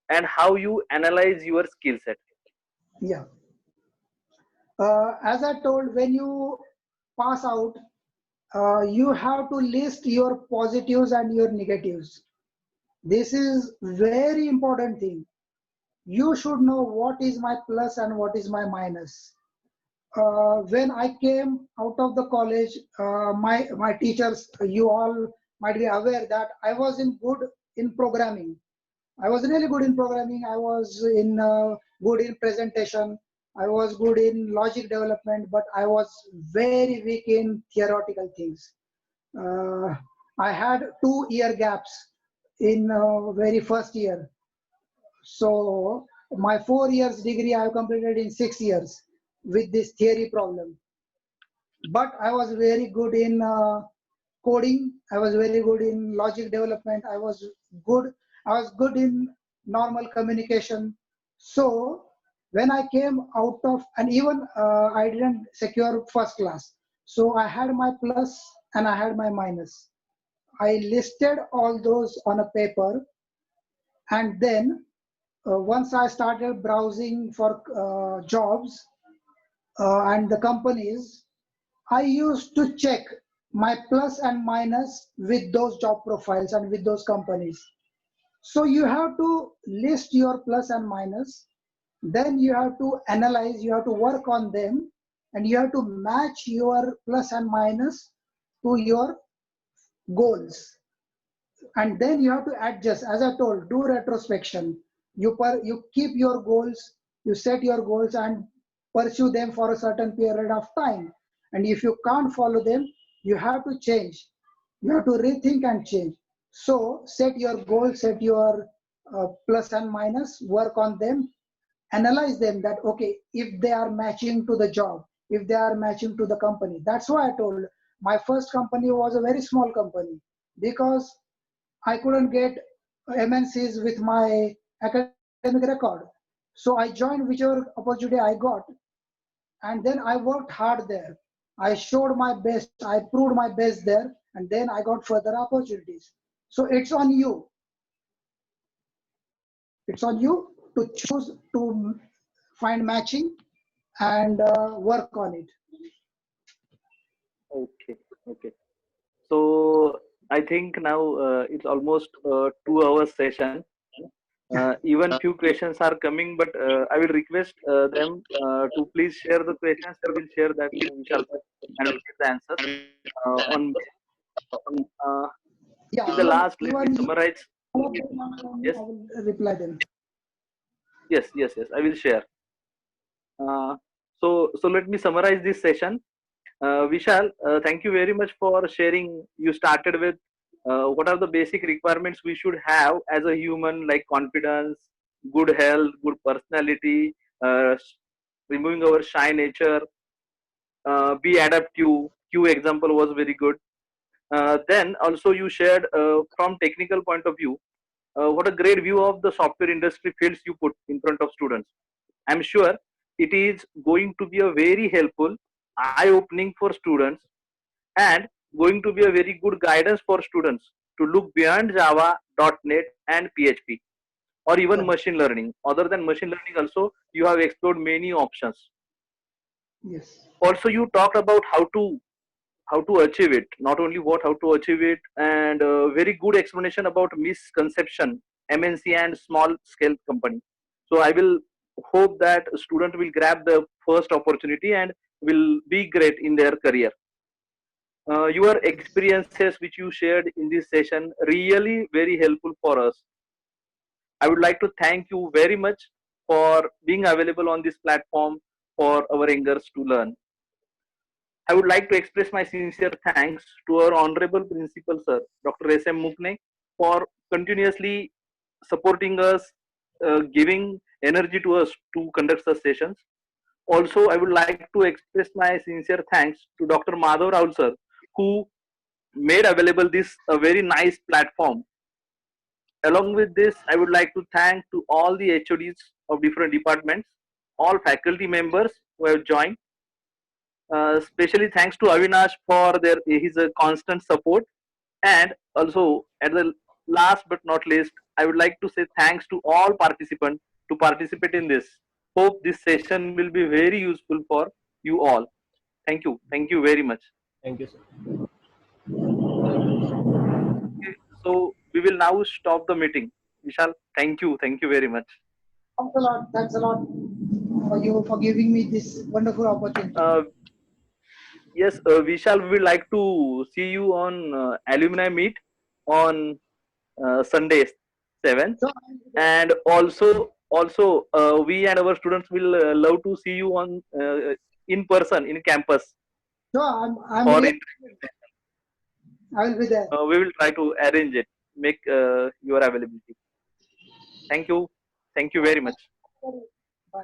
and how you analyze your skill set? Yeah. As I told, when you pass out, you have to list your positives and your negatives. This is very important thing. You should know what is my plus and what is my minus. When I came out of the college, my teachers, you all might be aware that I was in good in programming. I was really good in programming. I was in good in presentation. I was good in logic development, but I was very weak in theoretical things. Uh, I had 2 year gaps in very first year. So my 4 years degree I have completed in 6 years with this theory problem. But I was very good in coding. I was very good in logic development. Good. I was good in normal communication. So when I came out of, and even I didn't secure first class. So I had my plus and I had my minus. I listed all those on a paper, and then once I started browsing for jobs and the companies, I used to check my plus and minus with those job profiles and with those companies. So you have to list your plus and minus, then you have to analyze, you have to work on them, and you have to match your plus and minus to your goals. And then you have to adjust. As I told, do retrospection. You keep your goals, you set your goals and pursue them for a certain period of time. And if you can't follow them, you have to change. You have to rethink and change. So set your goals, set your plus and minus, work on them, analyze them, that okay, if they are matching to the job, if they are matching to the company. That's why I told my first company was a very small company, because I couldn't get MNCs with my academic record. So I joined whichever opportunity I got, and then I worked hard there. I showed my best, I proved my best there, and then I got further opportunities. So it's on you. It's on you to choose to find matching and work on it. Okay, okay. So I think now it's almost 2 hours session. Even few questions are coming, but I will request them to please share the questions. We will share that we shall and will give the answers. On uh, Yeah, in the last, let me even you summarize. Yes, I will reply them. yes, yes, yes. I will share. Uh, so let me summarize this session. Vishal, thank you very much for sharing. You started with what are the basic requirements we should have as a human, like confidence, good health, good personality, removing our shy nature, be adaptive. Q example was very good. Then also you shared from technical point of view, what a great view of the software industry fields you put in front of students. I'm sure it is going to be a very helpful, eye-opening for students, and going to be a very good guidance for students to look beyond Java, .NET, and PHP, or even Yeah. machine learning. Other than machine learning, also you have explored many options. Yes. Also, you talked about how to achieve it, not only what, how to achieve it, and very good explanation about misconception, MNC and small scale company. So I will hope that student will grab the first opportunity and will be great in their career. Your Yes. experiences which you shared in this session really very helpful for us. I would like to thank you very much for being available on this platform for our youngers to learn. I would like to express my sincere thanks to our Honorable Principal Sir, Dr. S.M. Mukne, for continuously supporting us, giving energy to us to conduct such sessions. Also, I would like to express my sincere thanks to Dr. Madhav Raul Sir, who made available this a very nice platform. Along with this, I would like to thank to all the HODs of different departments, all faculty members who have joined. Especially thanks to Avinash for his constant support, And also, at the last but not least, I would like to say thanks to all participants to participate in this. Hope this session will be very useful for you all. Thank you. Thank you very much. Thank you, sir. Okay, so we will now stop the meeting. Vishal, thank you. Thank you very much. Thanks a lot. Thanks a lot for you for giving me this wonderful opportunity. Yes, Vishal, we would like to see you on alumni meet on Sunday 7th. So, And also we and our students will love to see you on in person in campus so I'm or really, in I will be there. we will try to arrange it, make your availability. Thank you very much. Bye.